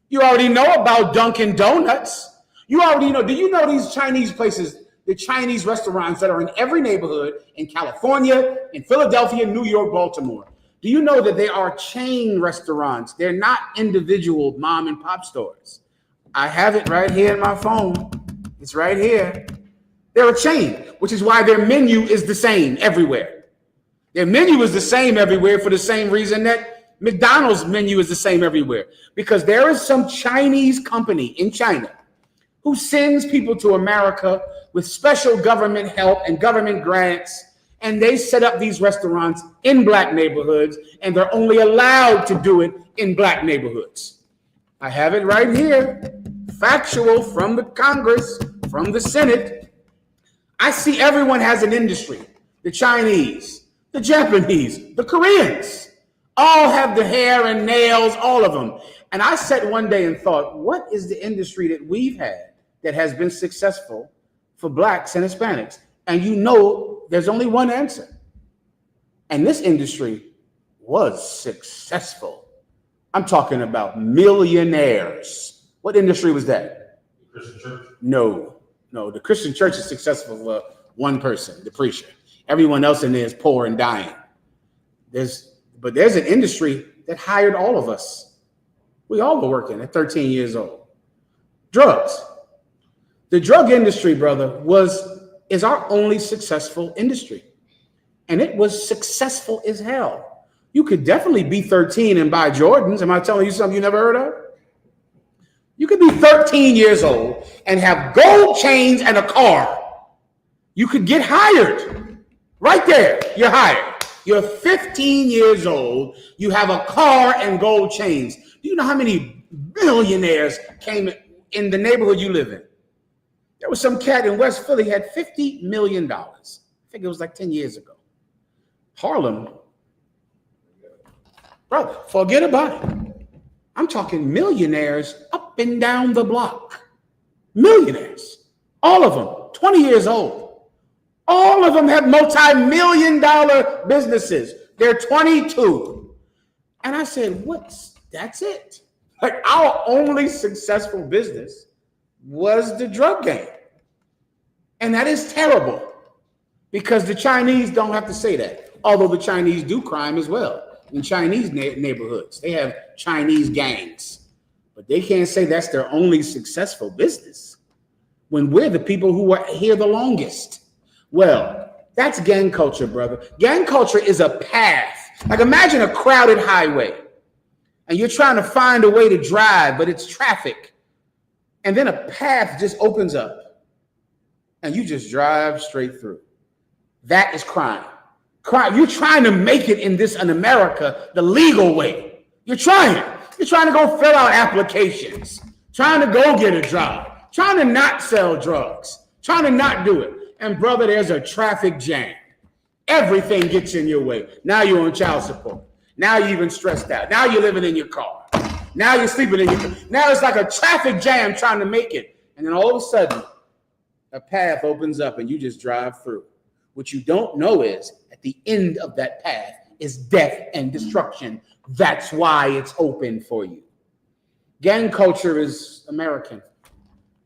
You already know about Dunkin' Donuts. You already know. Do you know these Chinese places, the Chinese restaurants that are in every neighborhood in California, in Philadelphia, New York, Baltimore? Do you know that they are chain restaurants? They're not individual mom and pop stores. I have it right here in my phone. It's right here. They're a chain, which is why their menu is the same everywhere. Their menu is the same everywhere for the same reason that McDonald's menu is the same everywhere. Because there is some Chinese company in China who sends people to America with special government help and government grants. And they set up these restaurants in black neighborhoods, and they're only allowed to do it in black neighborhoods. I have it right here, factual from the Congress, from the Senate. I see everyone has an industry. The Chinese, the Japanese, the Koreans, all have the hair and nails, all of them. And I sat one day and thought, what is the industry that we've had that has been successful for blacks and Hispanics? And there's only one answer. And this industry was successful. I'm talking about millionaires. What industry was that? Christian church? No. The Christian church is successful for one person, the preacher. Everyone else in there is poor and dying. But there's an industry that hired all of us. We all were working at 13 years old. Drugs. The drug industry, brother, is our only successful industry. And it was successful as hell. You could definitely be 13 and buy Jordans. Am I telling you something you never heard of? You could be 13 years old and have gold chains and a car. You could get hired. Right there, you're hired. You're 15 years old. You have a car and gold chains. Do you know how many billionaires came in the neighborhood you live in? There was some cat in West Philly had $50 million. I think it was like 10 years ago. Harlem, brother, forget about it. I'm talking millionaires up and down the block. Millionaires. All of them, 20 years old. All of them have multi-million-dollar businesses. They're 22. And I said, that's it. Like our only successful business was the drug game. And that is terrible because the Chinese don't have to say that. Although the Chinese do crime as well. In Chinese neighborhoods, they have Chinese gangs. But they can't say that's their only successful business when we're the people who are here the longest. Well, that's gang culture, brother. Gang culture is a path. Like imagine a crowded highway and you're trying to find a way to drive, but it's traffic. And then a path just opens up and you just drive straight through. That is crime. Crime. You're trying to make it in America the legal way. You're trying. You're trying to go fill out applications, trying to go get a job, trying to not sell drugs, trying to not do it. And brother, there's a traffic jam. Everything gets in your way. Now you're on child support. Now you're even stressed out. Now you're living in your car. Now you're sleeping in your car. Now it's like a traffic jam trying to make it. And then all of a sudden, a path opens up and you just drive through. What you don't know is at the end of that path is death and destruction. That's why it's open for you. Gang culture is American,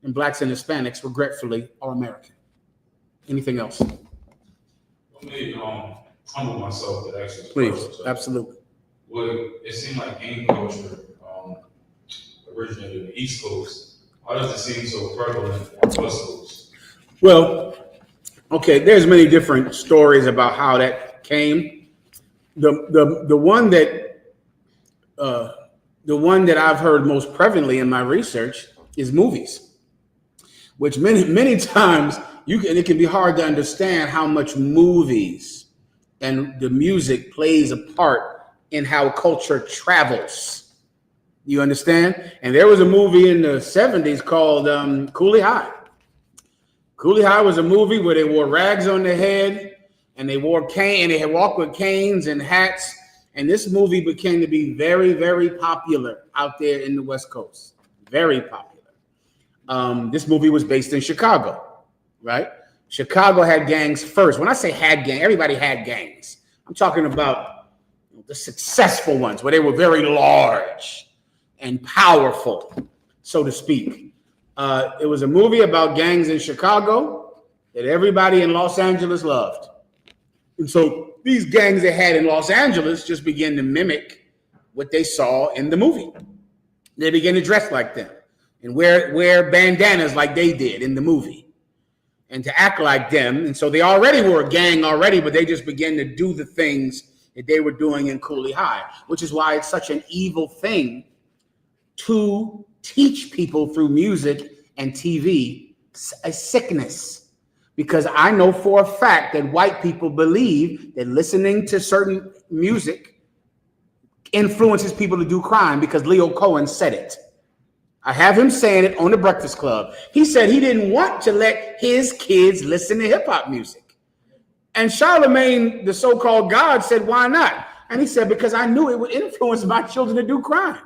and blacks and Hispanics, regretfully, are American. Anything else? Let me humble myself to ask you. Please, absolutely. Well, it seemed like gang culture originated in the East Coast. Why does it seem so prevalent on the West Coast? Well, okay, there's many different stories about how that came. The one that I've heard most prevalently in my research is movies, which many times it can be hard to understand how much movies and the music plays a part in how culture travels. You understand? And there was a movie in the 70s called Coolie High. Coolie High was a movie where they wore rags on their head and they wore cane and they had walked with canes and hats. And this movie became to be very, very popular out there in the West Coast. Very popular. This movie was based in Chicago, right? Chicago had gangs first. When I say had gang, everybody had gangs. I'm talking about the successful ones where they were very large and powerful, so to speak. It was a movie about gangs in Chicago that everybody in Los Angeles loved. And so these gangs they had in Los Angeles just began to mimic what they saw in the movie. They began to dress like them and wear bandanas like they did in the movie and to act like them. And so they already were a gang already, but they just began to do the things that they were doing in Coolie High, which is why it's such an evil thing to teach people through music and TV a sickness. Because I know for a fact that white people believe that listening to certain music influences people to do crime because Leo Cohen said it. I have him saying it on the Breakfast Club. He said he didn't want to let his kids listen to hip hop music. And Charlemagne, the so-called God, said, why not? And he said, because I knew it would influence my children to do crime.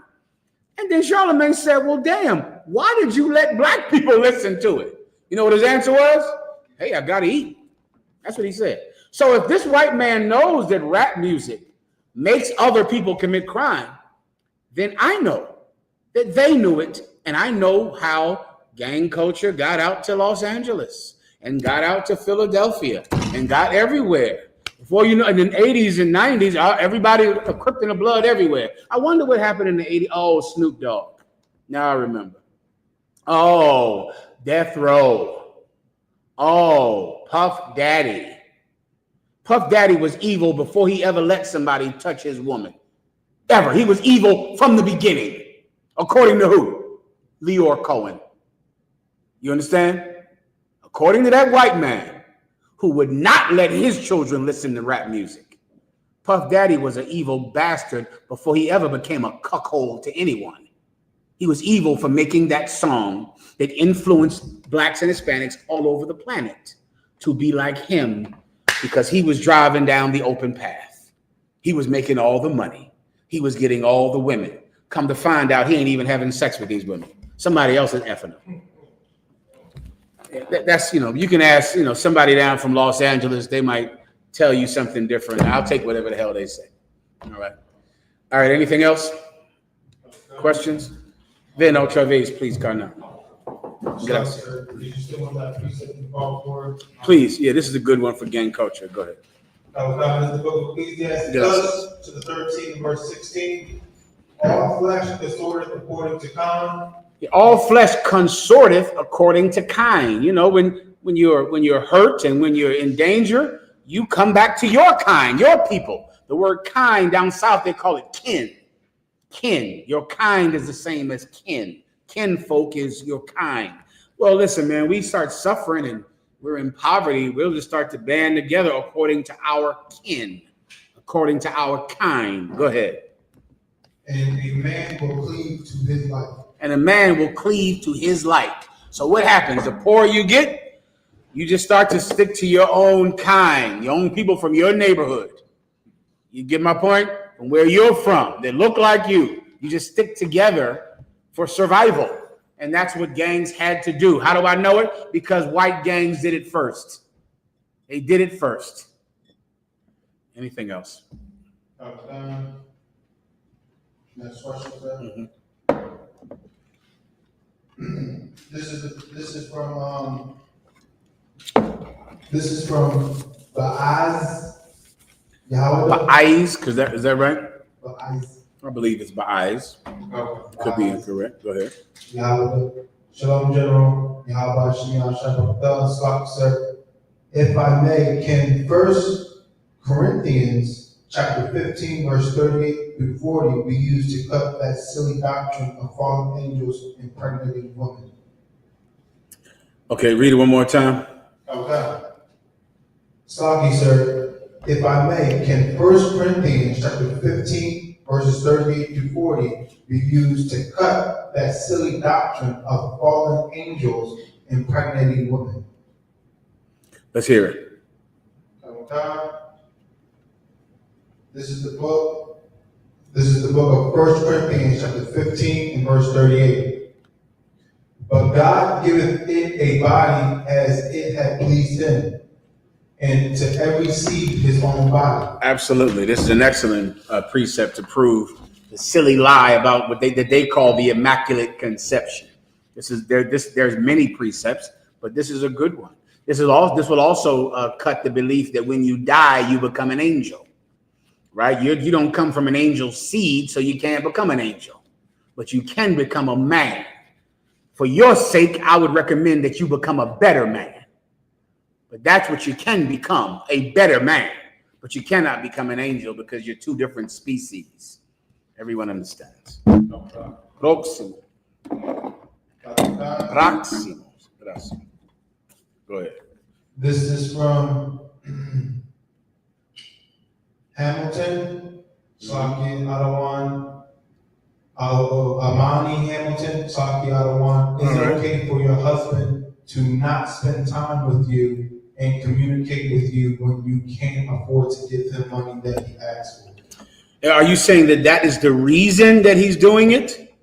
And then Charlemagne said, well, damn, why did you let black people listen to it? You know what his answer was? Hey, I gotta eat. That's what he said. So if this white man knows that rap music makes other people commit crime, then I know that they knew it. And I know how gang culture got out to Los Angeles and got out to Philadelphia and got everywhere. Before you know, in the 80s and 90s, everybody equipped in the blood everywhere. I wonder what happened in the 80s. Oh, Snoop Dogg. Now I remember. Oh, Death Row. Oh, Puff Daddy. Puff Daddy was evil before he ever let somebody touch his woman. Ever. He was evil from the beginning. According to who? Leor Cohen. You understand? According to that white man who would not let his children listen to rap music. Puff Daddy was an evil bastard before he ever became a cuckold to anyone. He was evil for making that song that influenced blacks and Hispanics all over the planet to be like him because he was driving down the open path. He was making all the money. He was getting all the women. Come to find out, he ain't even having sex with these women. Somebody else is effing them. That's, you can ask, somebody down from Los Angeles, they might tell you something different. I'll take whatever the hell they say. All right. Anything else? Questions? Then otra vez, please, Carnal. Gracias. Sir, did you still want that precept you called for? Please, yeah, this is a good one for gang culture. Go ahead. God is the book of Ecclesiastes Yes. to the 13th verse 16. All flesh consorteth according to kind. All flesh consorteth according to kind. You know, when you're hurt and when you're in danger, you come back to your kind, your people. The word kind down south, they call it kin. Kin. Your kind is the same as kin. Kinfolk is your kind. Well, listen, man, we start suffering and we're in poverty. We'll just start to band together according to our kin, according to our kind. Go ahead. And a man will cleave to his life. And a man will cleave to his like. So what happens? The poorer you get, you just start to stick to your own kind, your own people from your neighborhood. You get my point? From where you're from, that look like you. You just stick together for survival. And that's what gangs had to do. How do I know it? Because white gangs did it first. They did it first. Anything else? Next question, sir. This is from the I.S.U.P.K. Ba'ais, because is that right? Ba'ais. I believe it's Ba'ais. Could be incorrect. Go ahead. Yahweh. Shalom, General. Yahweh, Shemiah, Shabbat, sir. If I may, can 1 Corinthians chapter 15, verse 38 through 40 be used to cut that silly doctrine of fallen angels impregnating women? Okay, read it one more time. Okay. Slaki, sir. If I may, can 1 Corinthians chapter 15, verses 38 through 40 be used to cut that silly doctrine of fallen angels impregnating women? Let's hear it. Okay. This is the book of 1 Corinthians chapter 15 and verse 38. But God giveth it a body as it had pleased him, and to every seed his own body. Absolutely. This is an excellent precept to prove the silly lie about what they call the Immaculate Conception. There's many precepts, but this is a good one. This will also cut the belief that when you die, you become an angel, right? You don't come from an angel seed, so you can't become an angel, but you can become a man. For your sake, I would recommend that you become a better man. But that's what you can become, a better man. But you cannot become an angel because you're two different species. Everyone understands. Próximo. Próximo. Gracias. Go ahead. This is from Hamilton, Slaki Adawan, Amani Hamilton, Slaki Adawan. Is it okay for your husband to not spend time with you and communicate with you when you can't afford to give him money that he asks for? Are you saying that is the reason that he's doing it?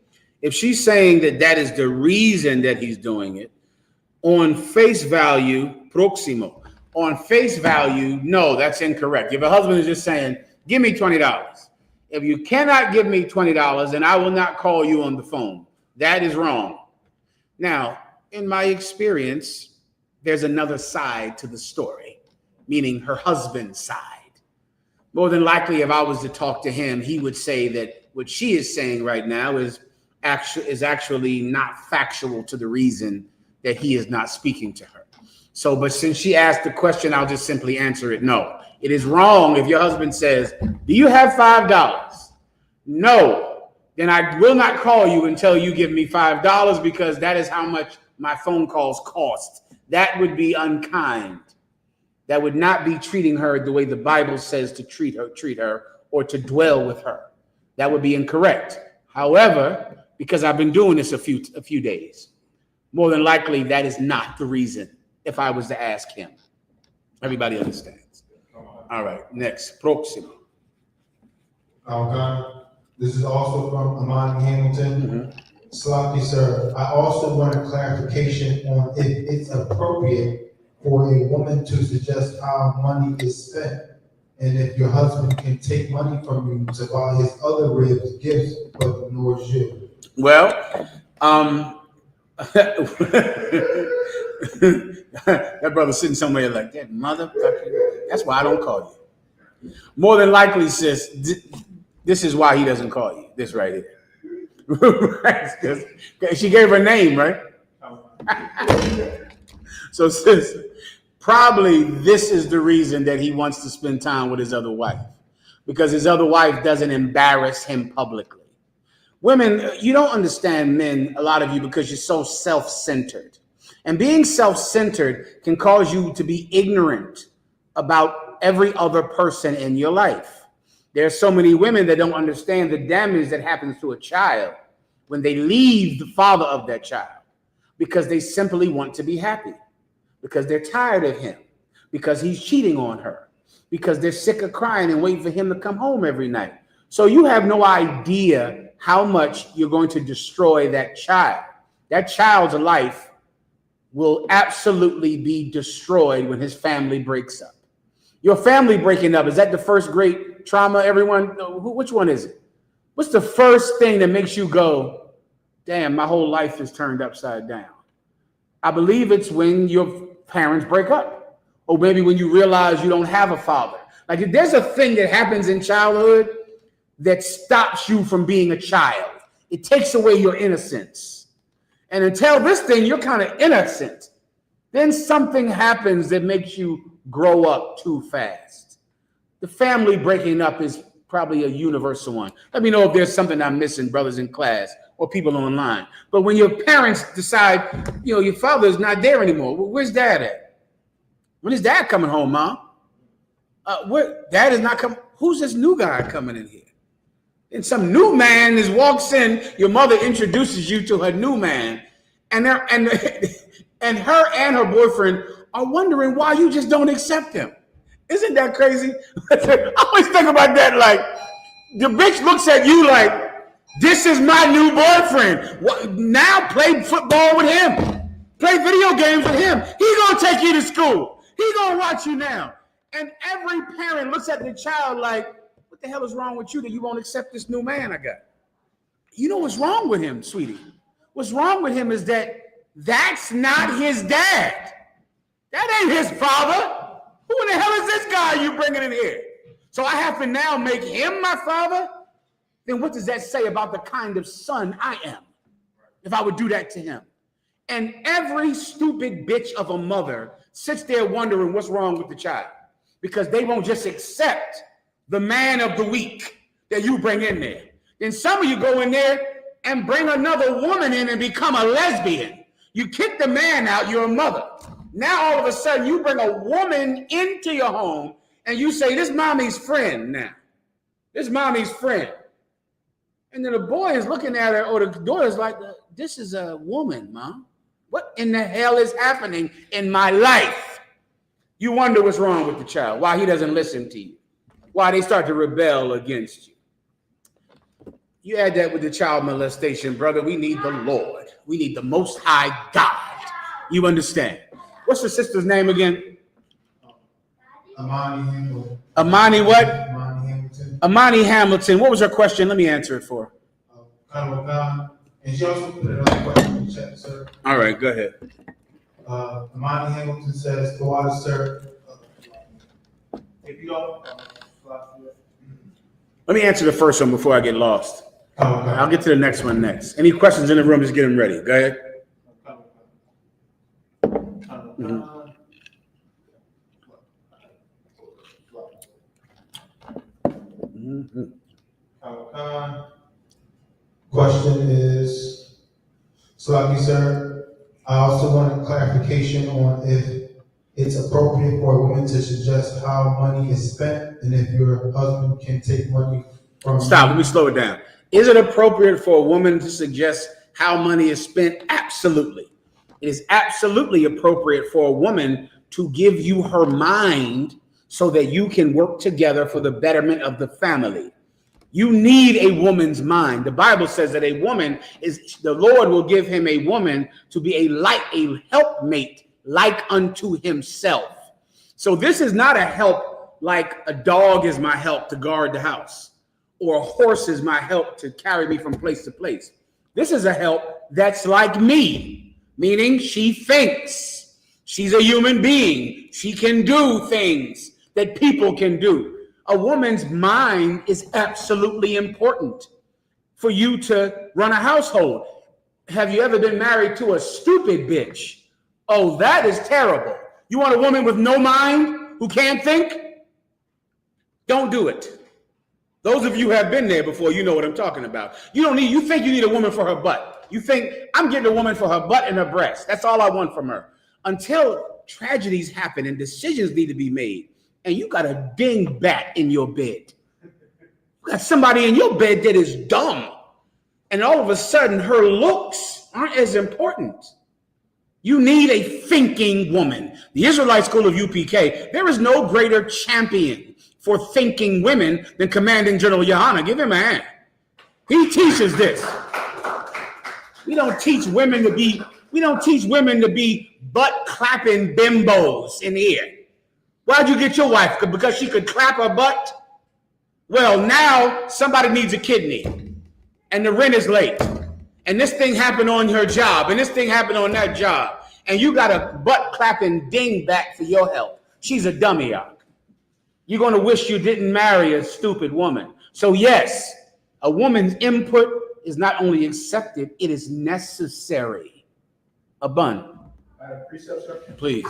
If she's saying that is the reason that he's doing it, on face value, próximo, on face value, no, that's incorrect. If a husband is just saying, give me $20. If you cannot give me $20, then I will not call you on the phone. That is wrong. Now, in my experience, there's another side to the story, meaning her husband's side. More than likely, if I was to talk to him, he would say that what she is saying right now is actually not factual to the reason that he is not speaking to her. So, but since she asked the question, I'll just simply answer it. No, it is wrong if your husband says, do you have $5? No, then I will not call you until you give me $5 because that is how much my phone calls cost. That would be unkind. That would not be treating her the way the Bible says to treat her, or to dwell with her. That would be incorrect. However, because I've been doing this a few days, more than likely that is not the reason if I was to ask him. Everybody understands. All right, next, próximo. Okay. This is also from Amani Hamilton. Slaki, sir. I also want a clarification on if it's appropriate for a woman to suggest how money is spent, and if your husband can take money from you to buy his other ribs gifts but ignores you. Well, that brother's sitting somewhere like that, motherfucker. That's why I don't call you. More than likely, sis, this is why he doesn't call you. This right here. Right? She gave her name, right? So, sis, probably this is the reason that he wants to spend time with his other wife, because his other wife doesn't embarrass him publicly. Women, you don't understand men, a lot of you, because you're so self-centered. And being self-centered can cause you to be ignorant about every other person in your life. There are so many women that don't understand the damage that happens to a child when they leave the father of that child, because they simply want to be happy, because they're tired of him, because he's cheating on her, because they're sick of crying and waiting for him to come home every night. So you have no idea how much you're going to destroy that child. That child's life will absolutely be destroyed when his family breaks up. Your family breaking up, is that the first great trauma, everyone? Which one is it? What's the first thing that makes you go, damn, my whole life is turned upside down? I believe it's when your parents break up, or maybe when you realize you don't have a father. Like, if there's a thing that happens in childhood that stops you from being a child, it takes away your innocence. And until this thing, you're kind of innocent. Then something happens that makes you grow up too fast. The family breaking up is probably a universal one. Let me know if there's something I'm missing, brothers in class or people online. But when your parents decide, your father's not there anymore, where's dad at? When is dad coming home, mom? Where dad is not coming? Who's this new guy coming in here? And some new man walks in, your mother introduces you to her new man, and her and her boyfriend are wondering why you just don't accept him. Isn't that crazy? I always think about that, like, the bitch looks at you like, this is my new boyfriend. Now play football with him. Play video games with him. He gonna take you to school. He gonna watch you now. And every parent looks at the child like, what the hell is wrong with you that you won't accept this new man I got? You know what's wrong with him, sweetie? What's wrong with him is that that's not his dad. That ain't his father. Who in the hell is this guy you bringing in here? So I have to now make him my father? Then what does that say about the kind of son I am if I would do that to him? And every stupid bitch of a mother sits there wondering what's wrong with the child, because they won't just accept the man of the week that you bring in there. Then some of you go in there and bring another woman in and become a lesbian. You kick the man out, you're a mother. Now all of a sudden you bring a woman into your home and you say, this mommy's friend now. This mommy's friend. And then the boy is looking at her, or the daughter's like, this is a woman, mom. What in the hell is happening in my life? You wonder what's wrong with the child, why he doesn't listen to you, why they start to rebel against you. You add that with the child molestation, brother. We need the Lord. We need the Most High God. You understand? What's your sister's name again? Amani Hamilton. Amani what? Amani Hamilton. Amani Hamilton. What was her question? Let me answer it for her. And she also put another question in the chat, sir. All right, go ahead. Amani Hamilton says, the water, sir. If you don't, Let me answer the first one before I get lost. I'll get to the next one next. Any questions in the room? Just get them ready. Go ahead. Question is, Salaki, sir, I also want a clarification on if it's appropriate for a woman to suggest how money is spent, and if your husband can take money from. Stop. Let me slow it down. Is it appropriate for a woman to suggest how money is spent? Absolutely. It is absolutely appropriate for a woman to give you her mind so that you can work together for the betterment of the family. You need a woman's mind. The Bible says that a woman is, the Lord will give him a woman to be a helpmate like unto himself. So this is not a help like a dog is my help to guard the house, or a horse is my help to carry me from place to place. This is a help that's like me, meaning she thinks. She's a human being. She can do things that people can do. A woman's mind is absolutely important for you to run a household. Have you ever been married to a stupid bitch? Oh, that is terrible. You want a woman with no mind who can't think? Don't do it. Those of you who have been there before, you know what I'm talking about. You think you need a woman for her butt. You think, I'm getting a woman for her butt and her breast. That's all I want from her. Until tragedies happen and decisions need to be made, and you got a dingbat in your bed. You got somebody in your bed that is dumb. And all of a sudden, her looks aren't as important. You need a thinking woman. The Israelite school of UPK, there is no greater champion for thinking women than Commanding General YAHANNA. Give him a hand. He teaches this. We don't teach women to be butt clapping bimbos in here. Why'd you get your wife? Because she could clap her butt? Well, now somebody needs a kidney and the rent is late. And this thing happened on her job and this thing happened on that job. And you got a butt clapping dingbat for your help. She's a dummy. You're going to wish you didn't marry a stupid woman. So yes, a woman's input is not only accepted, it is necessary. A bun. Please.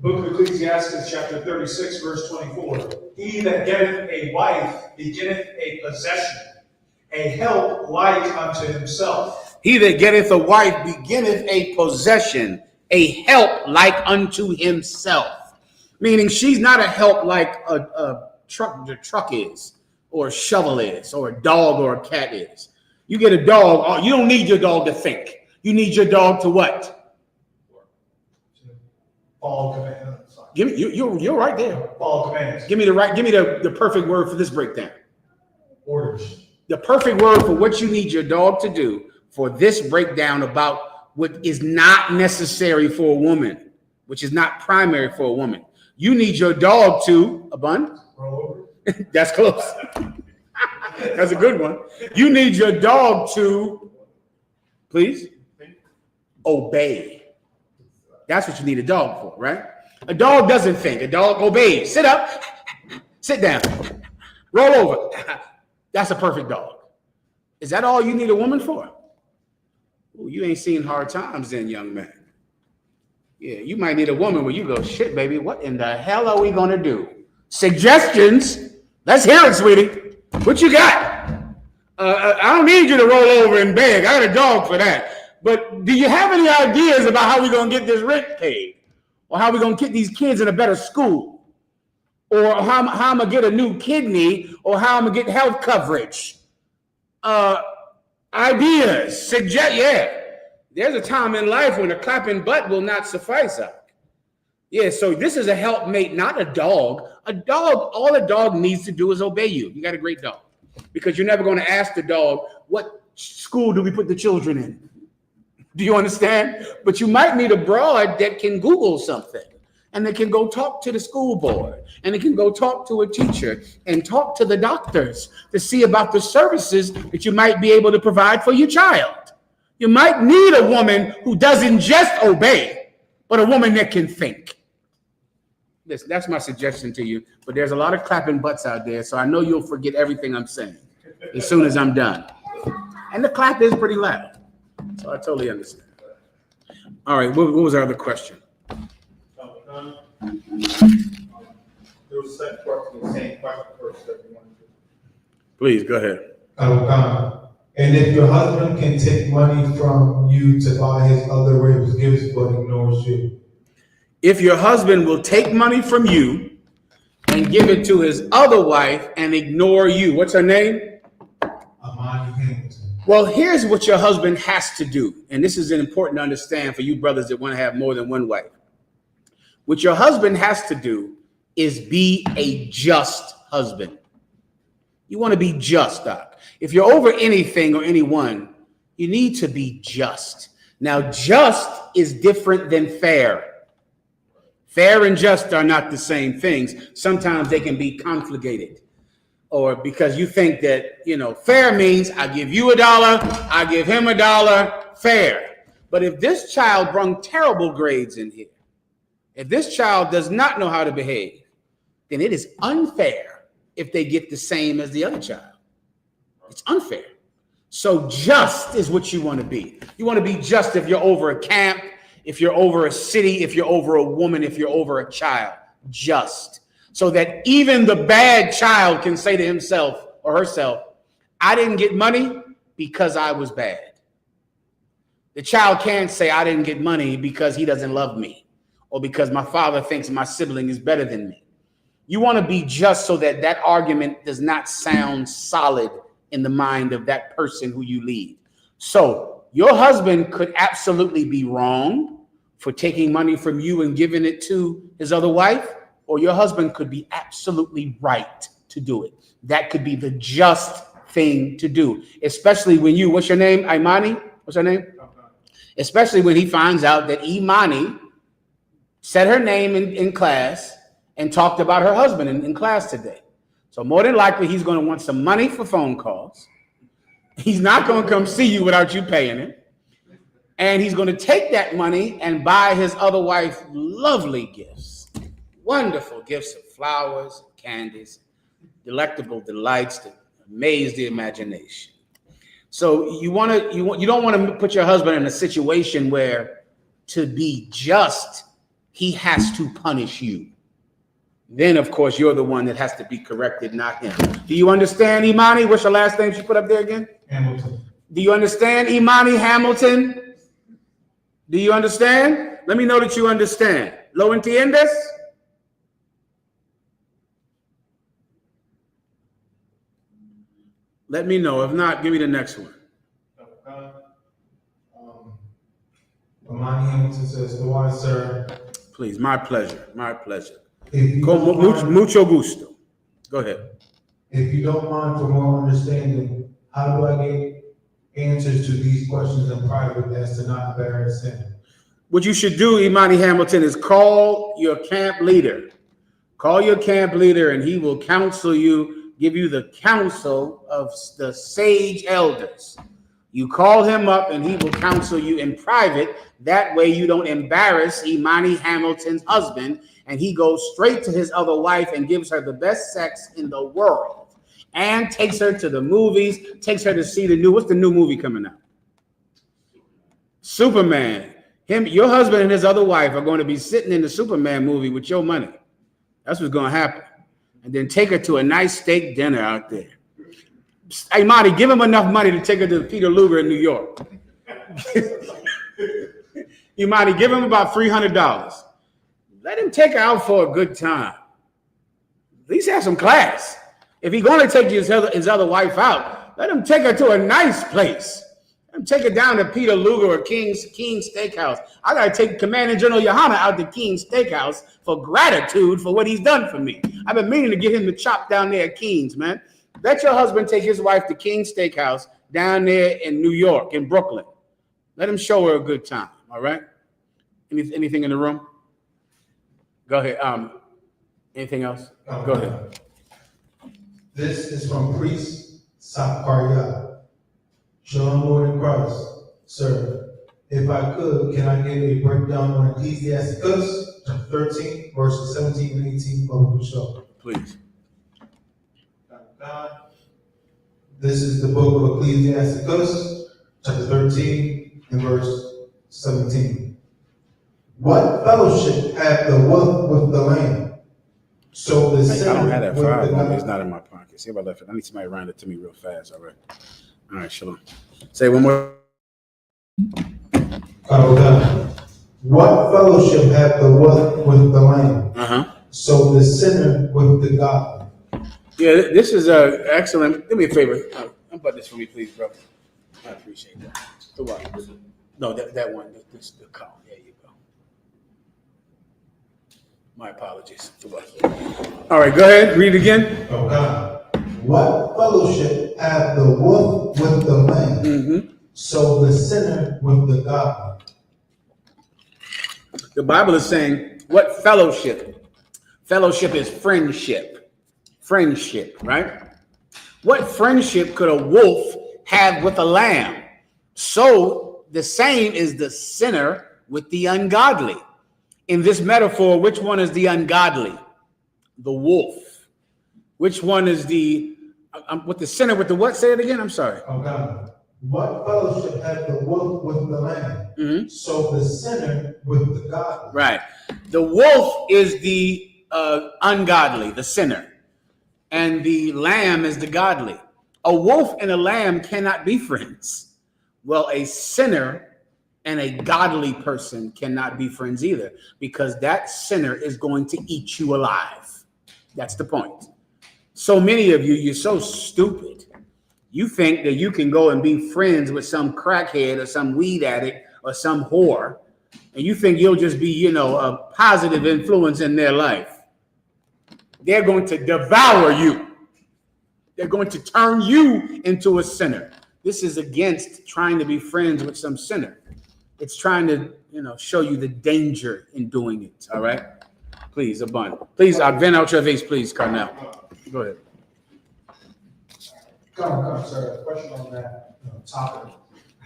Book of Ecclesiastes, chapter 36, verse 24. He that getteth a wife beginneth a possession, a help like unto himself. He that getteth a wife beginneth a possession, a help like unto himself. Meaning she's not a help like the truck is, or a shovel is, or a dog or a cat is. You get a dog, you don't need your dog to think. You need your dog to what? Follow commands. Give me, you're right there. Follow commands. Give me the perfect word for this breakdown. Orders. The perfect word for what you need your dog to do for this breakdown about what is not necessary for a woman, which is not primary for a woman. You need your dog to, a bun? Roll over. That's close. That's a good one. You need your dog to, please, obey. That's what you need a dog for, right? A dog doesn't think. A dog obeys. Sit up, sit down, roll over. That's a perfect dog. Is that all you need a woman for? Ooh, you ain't seen hard times then, young man. Yeah, you might need a woman where you go, shit, baby, what in the hell are we going to do? Suggestions? Let's hear it, sweetie. What you got? I don't need you to roll over and beg. I got a dog for that. But do you have any ideas about how we're going to get this rent paid? Or how we're going to get these kids in a better school? Or how I'm going to get a new kidney? Or how I'm going to get health coverage? Ideas, yeah. There's a time in life when a clapping butt will not suffice. Yeah, so this is a helpmate, not a dog. A dog, all a dog needs to do is obey you. You got a great dog. Because you're never going to ask the dog, what school do we put the children in? Do you understand? But you might need a broad that can Google something. And they can go talk to the school board. And they can go talk to a teacher and talk to the doctors to see about the services that you might be able to provide for your child. You might need a woman who doesn't just obey, but a woman that can think. Listen, that's my suggestion to you. But there's a lot of clapping butts out there, so I know you'll forget everything I'm saying as soon as I'm done. And the clap is pretty loud, so I totally understand. All right, what was our other question? There was a second part to the same question first that we wanted to. Please, go ahead. And if your husband can take money from you to buy his other gifts but ignores you. If your husband will take money from you and give it to his other wife and ignore you, what's her name? Amani Hamilton. Well, here's what your husband has to do. And this is important to understand for you brothers that want to have more than one wife. What your husband has to do is be a just husband. You want to be just, Doc. If you're over anything or anyone, you need to be just. Now, just is different than fair. Fair and just are not the same things. Sometimes they can be conflated. or because you think that, fair means I give you $1, I give him $1, fair. But if this child brung terrible grades in here, if this child does not know how to behave, then it is unfair if they get the same as the other child. It's unfair. So just is what you want to be. You want to be just if you're over a camp, if you're over a city, if you're over a woman, if you're over a child. Just. So that even the bad child can say to himself or herself, I didn't get money because I was bad. The child can't say, I didn't get money because he doesn't love me, or because my father thinks my sibling is better than me. You want to be just so that that argument does not sound solid in the mind of that person who you lead. So your husband could absolutely be wrong for taking money from you and giving it to his other wife, or your husband could be absolutely right to do it. That could be the just thing to do, especially when you, what's your name, Imani? What's her name? Especially when he finds out that Imani said her name in class and talked about her husband in class today. So more than likely, he's going to want some money for phone calls. He's not going to come see you without you paying him. And he's going to take that money and buy his other wife lovely gifts, wonderful gifts of flowers, candies, delectable delights to amaze the imagination. So you don't want to put your husband in a situation where, to be just, he has to punish you. Then, of course, you're the one that has to be corrected, not him. Do you understand, Imani? What's your last name she put up there again? Hamilton. Do you understand, Imani Hamilton? Do you understand? Let me know that you understand. ¿Lo entiendes? Let me know. If not, give me the next one. Amani Hamilton says, "The wise sir." Please, my pleasure. My pleasure. If you Con don't mind- mucho gusto. Go ahead. If you don't mind, for more understanding, how do I get answers to these questions in private as to not embarrass him? What you should do, Imani Hamilton, is call your camp leader. Call your camp leader and he will counsel you, give you the counsel of the sage elders. You call him up and he will counsel you in private. That way you don't embarrass Imani Hamilton's husband, and he goes straight to his other wife and gives her the best sex in the world and takes her to the movies, takes her to see what's the new movie coming out? Superman. Your husband and his other wife are going to be sitting in the Superman movie with your money. That's what's going to happen. And then take her to a nice steak dinner out there. Hey, Marty, give him enough money to take her to Peter Luger in New York. You, Marty, give him about $300. Let him take her out for a good time. At least have some class. If he's going to take his other wife out, let him take her to a nice place. Let him take her down to Peter Luger or King's Steakhouse. I got to take Commander General YAHANNA out to King's Steakhouse for gratitude for what he's done for me. I've been meaning to get him to chop down there at King's, man. Let your husband take his wife to King's Steakhouse down there in New York, in Brooklyn. Let him show her a good time, all right? Anything in the room? Go ahead. Anything else? Go ahead. This is from Priest Sapkarya. Shalom, Lord in Christ. Sir, if I could, can I get a breakdown on Ecclesiasticus, chapter 13, verses 17 and 18 of the show? Please. This is the book of Ecclesiasticus, chapter 13, and verse 17. What fellowship hath the wolf with the lamb? So the I don't have that with file the on me. It's lamb. not in my pocket. See if I left it. I need somebody to round it to me real fast. All right. All right, shalom. Say one more. Okay. What fellowship hath the wolf with the lamb? Uh-huh. So the sinner with the godly. Yeah, this is excellent. Do me a favor. Unbutton this for me, please, bro. I appreciate that. The what? No, that one. This the call. There you go. My apologies. The what? All right, go ahead. Read it again. Okay. What fellowship hath the wolf with the lamb? Mm-hmm. So the sinner with the godly. The Bible is saying, what fellowship? Fellowship is friendship. Friendship, right? What friendship could a wolf have with a lamb? So the same is the sinner with the ungodly. In this metaphor, which one is the ungodly? The wolf. Which one is the with the sinner with the what? Say it again. I'm sorry. Oh God. What fellowship had the wolf with the lamb? Mm-hmm. So the sinner with the godly. Right. The wolf is the ungodly, the sinner, and the lamb is the godly. A wolf and a lamb cannot be friends. Well, a sinner and a godly person cannot be friends either, because that sinner is going to eat you alive. That's the point. So many of you, you're so stupid. You think that you can go and be friends with some crackhead or some weed addict or some whore, and you think you'll just be, a positive influence in their life. They're going to devour you. They're going to turn you into a sinner. This is against trying to be friends with some sinner. It's trying to, show you the danger in doing it. All right? Please, Abun. Please, vent out your face, please, Carnell. Go ahead. Come, sir. A question on that topic.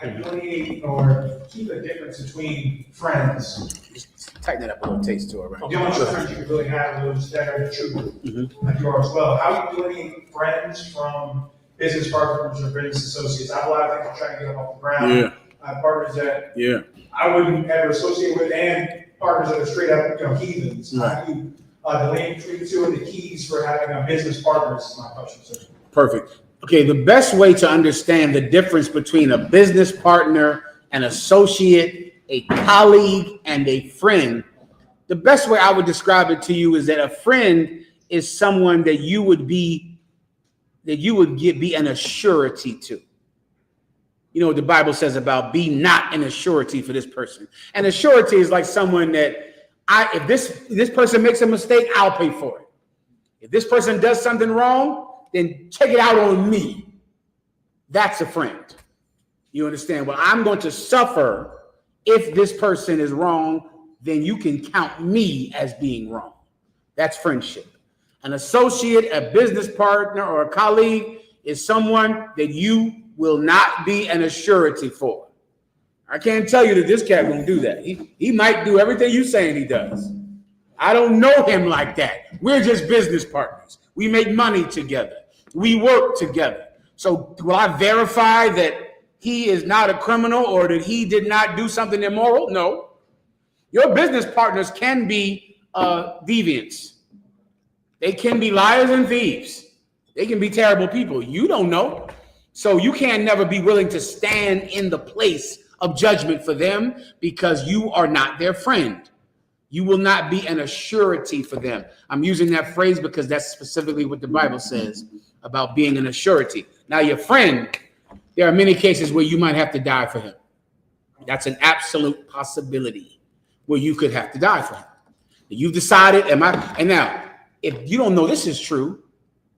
Delineate or keep a difference between friends. Just tighten it up a little taste to it, right? The only friends you can really have are those that are true, like you are as well. How do you delineate friends from business partners or business associates? I have a lot of things I'm trying to get them off the ground. Yeah. I have partners that I wouldn't ever associate with, and partners that are straight up, heathens. Right. How do you delineate between the two, and the keys for having a business partner is my question, sir. Perfect. Okay, the best way to understand the difference between a business partner, an associate, a colleague, and a friend, the best way I would describe it to you is that a friend is someone that you would be an assurity to. You know what the Bible says about be not an assurity for this person. An assurity is like someone that if this person makes a mistake, I'll pay for it. If this person does something wrong, then check it out on me. That's a friend. You understand? Well, I'm going to suffer if this person is wrong, then you can count me as being wrong. That's friendship. An associate, a business partner, or a colleague is someone that you will not be an assurity for. I can't tell you that this cat won't do that. He might do everything you're saying he does. I don't know him like that. We're just business partners. We make money together. We work together. So will I verify that he is not a criminal or that he did not do something immoral? No. Your business partners can be deviants. They can be liars and thieves. They can be terrible people. You don't know. So you can never be willing to stand in the place of judgment for them because you are not their friend. You will not be an assurity for them. I'm using that phrase because that's specifically what the Bible says about being an assurity. Now, your friend, there are many cases where you might have to die for him. That's an absolute possibility where you could have to die for him. You've decided, and now, if you don't know this is true,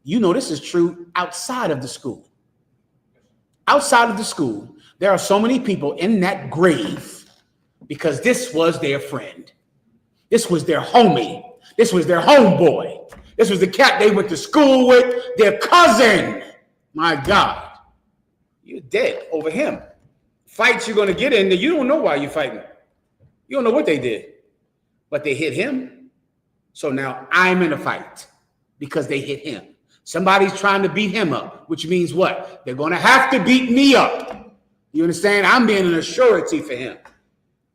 you know this is true outside of the school. Outside of the school, there are so many people in that grave because this was their friend. This was their homie. This was their homeboy. This was the cat they went to school with, their cousin. My God, you're dead over him. Fights you're going to get in that you don't know why you're fighting. You don't know what they did, but they hit him. So now I'm in a fight because they hit him. Somebody's trying to beat him up, which means what? They're going to have to beat me up. You understand? I'm being an assurity for him.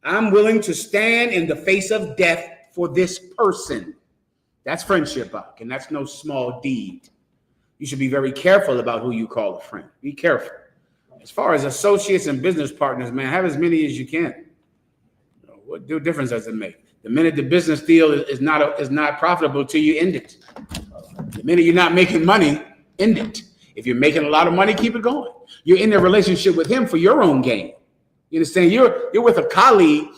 I'm willing to stand in the face of death for this person. That's friendship, Buck, and that's no small deed. You should be very careful about who you call a friend. Be careful. As far as associates and business partners, man, have as many as you can. What difference does it make? The minute the business deal is not profitable to you, end it. The minute you're not making money, end it. If you're making a lot of money, keep it going. You're in a relationship with him for your own gain. You understand? You're with a colleague.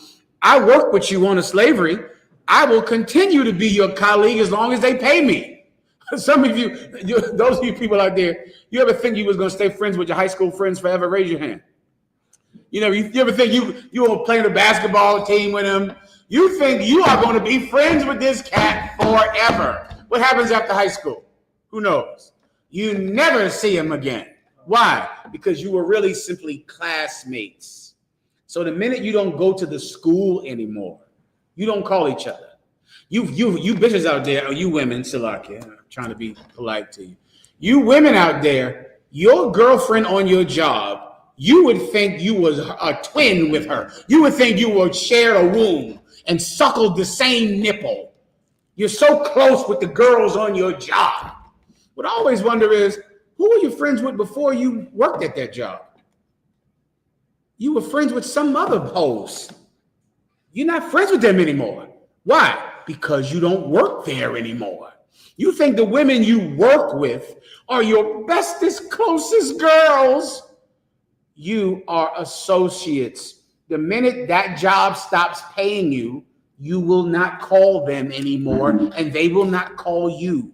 I work with you on a slavery. I will continue to be your colleague as long as they pay me. Some of you, those of you people out there, you ever think you was going to stay friends with your high school friends forever? Raise your hand. You ever think you will play the basketball team with him? You think you are going to be friends with this cat forever. What happens after high school? Who knows? You never see them again. Why? Because you were really simply classmates. So the minute you don't go to the school anymore, you don't call each other. You bitches out there, or you women, Salakia, I'm trying to be polite to you. You women out there, your girlfriend on your job, you would think you was a twin with her. You would think you would share a womb and suckled the same nipple. You're so close with the girls on your job. What I always wonder is, who were you friends with before you worked at that job? You were friends with some other hoes. You're not friends with them anymore. Why? Because you don't work there anymore. You think the women you work with are your bestest, closest girls. You are associates. The minute that job stops paying you, you will not call them anymore, and they will not call you.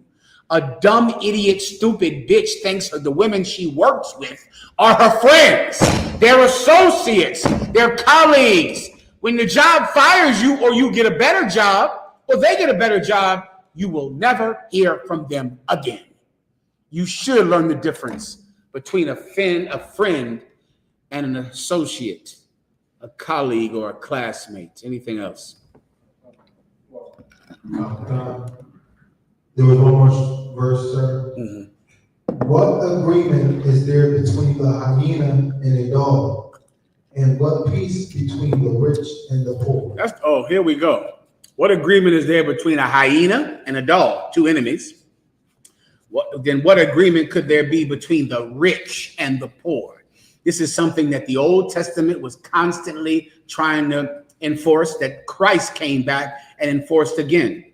A dumb, idiot, stupid bitch thinks the women she works with are her friends. They're associates. They're colleagues. When the job fires you, or you get a better job, or they get a better job, you will never hear from them again. You should learn the difference between a friend and an associate, a colleague, or a classmate. Anything else? There was one more verse, sir. Mm-hmm. What agreement is there between the hyena and a dog? And what peace between the rich and the poor? Here we go. What agreement is there between a hyena and a dog, two enemies? What agreement could there be between the rich and the poor? This is something that the Old Testament was constantly trying to enforce, that Christ came back and enforced again.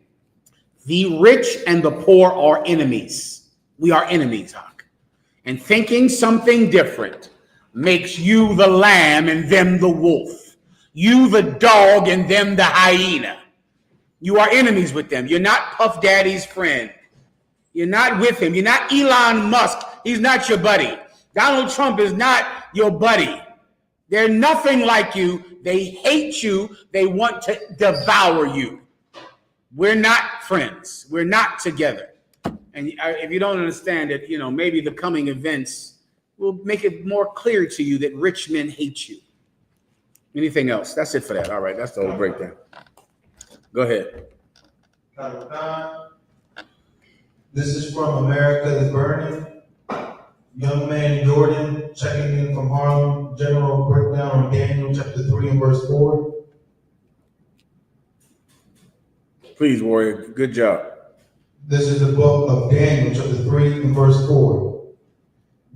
The rich and the poor are enemies. We are enemies, Hawk. And thinking something different makes you the lamb and them the wolf. You the dog and them the hyena. You are enemies with them. You're not Puff Daddy's friend. You're not with him. You're not Elon Musk. He's not your buddy. Donald Trump is not your buddy. They're nothing like you. They hate you. They want to devour you. We're not friends. We're not together. And if you don't understand it, maybe the coming events will make it more clear to you that rich men hate you. Anything else? That's it for that. All right, that's the whole breakdown. Go ahead. This is from America is Burning. Young man Jordan checking in from Harlem. General breakdown on Daniel chapter 3 and verse 4. Please, warrior. Good job. This is the book of Daniel chapter 3 and verse 4.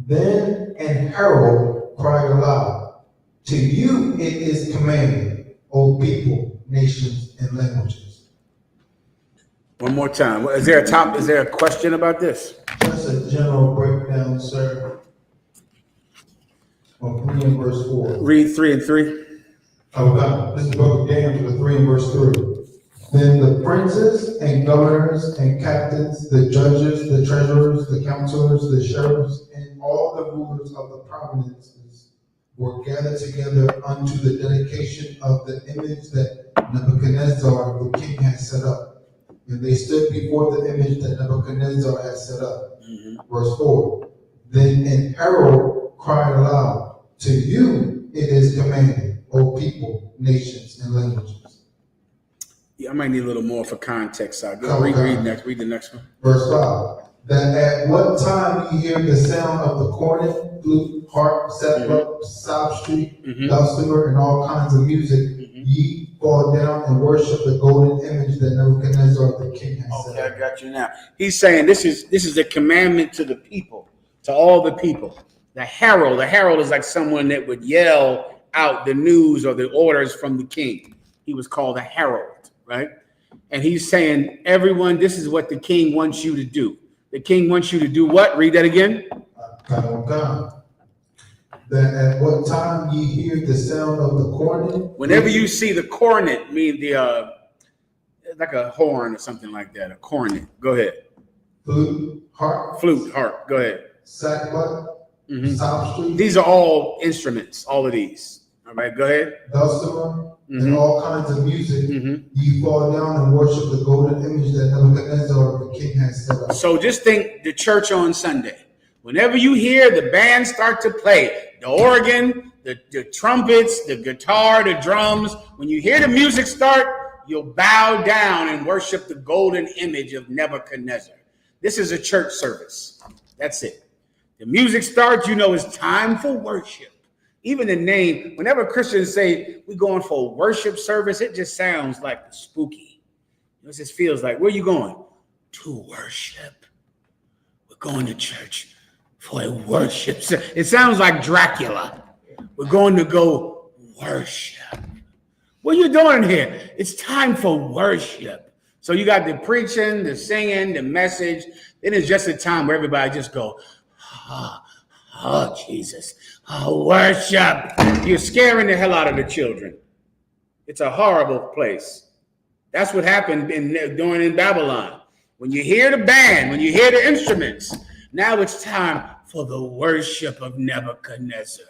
Then an herald cried aloud, to you it is commanded, O people, nations, and languages. One more time. Is there a question about this? Just a general breakdown, sir. On 3 and verse 4. Read 3 and 3. Oh God, this is the book of Daniel chapter 3 and verse 3. Then the princes and governors and captains, the judges, the treasurers, the counselors, the sheriffs, and all the rulers of the provinces were gathered together unto the dedication of the image that Nebuchadnezzar the king had set up. And they stood before the image that Nebuchadnezzar had set up. Mm-hmm. Verse 4. Then an herald cried aloud, to you it is commanded, O people, nations, and languages. Yeah, I might need a little more for context. Read the next one. Verse 5. That at what time ye hear the sound of the cornet, flute, harp, zephyr, psaltery, dulcimer, and all kinds of music, ye fall down and worship the golden image that Nebuchadnezzar the king has set. Okay, I got you now. He's saying this is a commandment to the people, to all the people. The herald is like someone that would yell out the news or the orders from the king. He was called a herald. Right? And he's saying, everyone, this is what the king wants you to do. The king wants you to do what? Read that again. That at what time ye hear the sound of the cornet. Whenever you see the cornet, mean the like a horn or something like that, a cornet. Go ahead. Flute, harp. Go ahead. Sackbut, psaltery. These are all instruments, all of these. All right, go ahead. dulcimer, Mhm. and all kinds of music, Mhm. ye fall down and worship the golden image that Nebuchadnezzar the king has set up. So just think the church on Sunday. Whenever you hear the band start to play, the organ, the trumpets, the guitar, the drums, when you hear the music start, you'll bow down and worship the golden image of Nebuchadnezzar. This is a church service. That's it. The music starts, you know it's time for worship. Even the name, whenever Christians say we're going for a worship service, it just sounds like spooky. It just feels like, where are you going? To worship. We're going to church for a worship. It sounds like Dracula. We're going to go worship. What are you doing here? It's time for worship. So you got the preaching, the singing, the message. Then it's just a time where everybody just go, oh Jesus, worship. You're scaring the hell out of the children. It's a horrible place. That's what happened during in Babylon. When you hear the band, when you hear the instruments, now it's time for the worship of Nebuchadnezzar.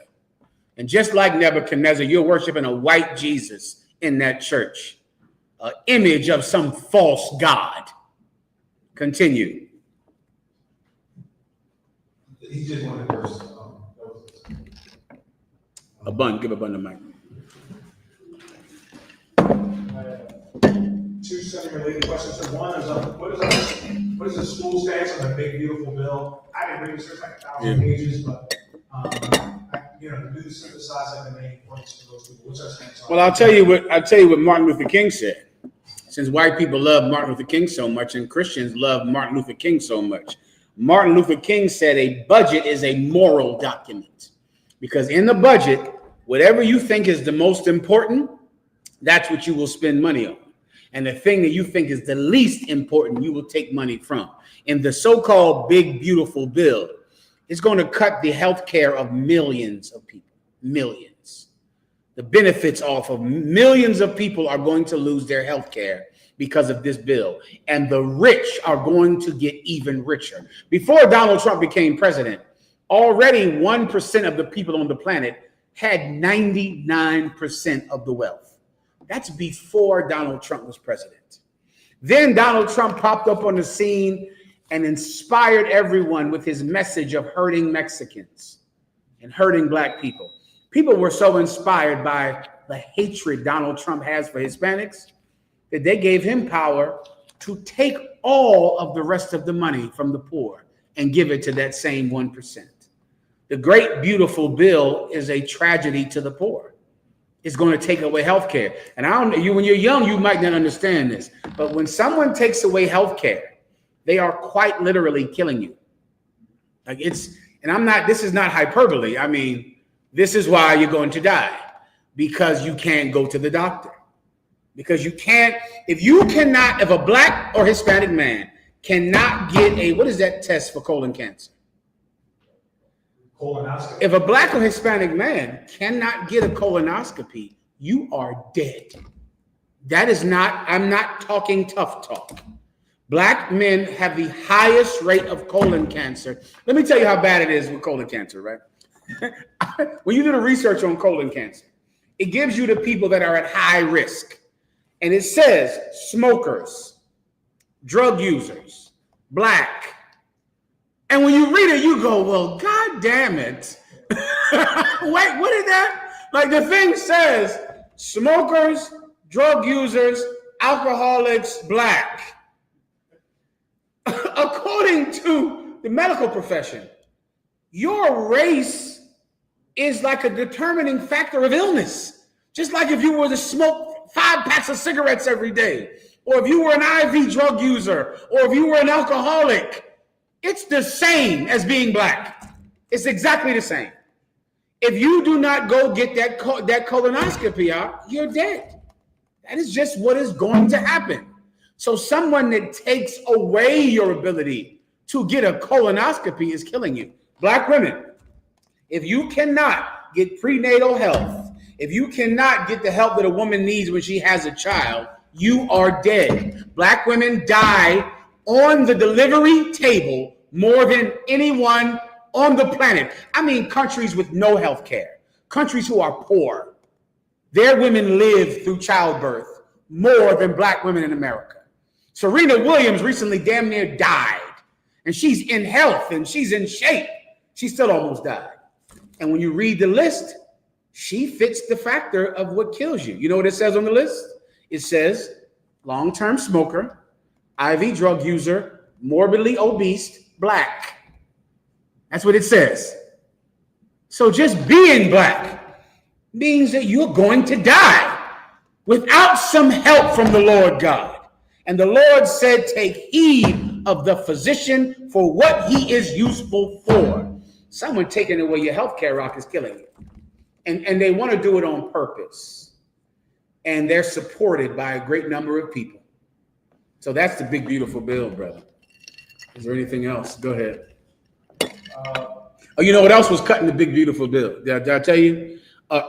And just like Nebuchadnezzar, you're worshiping a white Jesus in that church, an image of some false god. Continue. He just wanted verse. Give a bun the mic. Two semi-related questions. So one is, what is the school stance on the big beautiful bill? I didn't read it, it's like 1,000 pages, but to do synthesize like the main points for those people. What's our stance on? Well, I'll tell you what Martin Luther King said. Since white people love Martin Luther King so much and Christians love Martin Luther King so much, Martin Luther King said a budget is a moral document, because in the budget, whatever you think is the most important, that's what you will spend money on. And the thing that you think is the least important, you will take money from. In the so-called big, beautiful bill, it's going to cut the health care of millions of people. Millions. The benefits off of millions of people are going to lose their health care because of this bill. And the rich are going to get even richer. Before Donald Trump became president, already 1% of the people on the planet had 99% of the wealth. That's before Donald Trump was president. Then Donald Trump popped up on the scene and inspired everyone with his message of hurting Mexicans and hurting black people. People were so inspired by the hatred Donald Trump has for Hispanics that they gave him power to take all of the rest of the money from the poor and give it to that same 1%. The great beautiful bill is a tragedy to the poor. It's going to take away health care. And when you're young, you might not understand this, but when someone takes away health care, they are quite literally killing you. This is not hyperbole. I mean, this is why you're going to die, because you can't go to the doctor. Because you can't, if a black or Hispanic man cannot get what is that test for colon cancer? Colonoscopy. If a black or Hispanic man cannot get a colonoscopy, you are dead. I'm not talking tough talk. Black men have the highest rate of colon cancer. Let me tell you how bad it is with colon cancer, right? When you do the research on colon cancer, it gives you the people that are at high risk. And it says smokers, drug users, black. And when you read it, you go, well, God damn it. Wait, what is that? Like the thing says smokers, drug users, alcoholics, black. According to the medical profession, your race is like a determining factor of illness. Just like if you were to smoke 5 packs of cigarettes every day, or if you were an IV drug user, or if you were an alcoholic, it's the same as being black. It's exactly the same. If you do not go get that colonoscopy out, you're dead. That is just what is going to happen. So someone that takes away your ability to get a colonoscopy is killing you. Black women, if you cannot get prenatal health, if you cannot get the help that a woman needs when she has a child, you are dead. Black women die on the delivery table more than anyone on the planet. I mean, countries with no health care, countries who are poor, Their women live through childbirth more than black women in America. Serena Williams recently damn near died, and she's in health and she's in shape. She still almost died. And when you read the list, she fits the factor of what kills you. You know what it says on the list? It says long-term smoker, IV drug user, morbidly obese, black. That's what it says. So just being black means that you're going to die without some help from the Lord God. And the Lord said, take heed of the physician for what he is useful for. Someone taking away your healthcare rock is killing you. And they want to do it on purpose. And they're supported by a great number of people. So that's the big, beautiful bill, brother. Is there anything else? Go ahead. Oh, you know what else was cut in the big, beautiful bill? Did I tell you?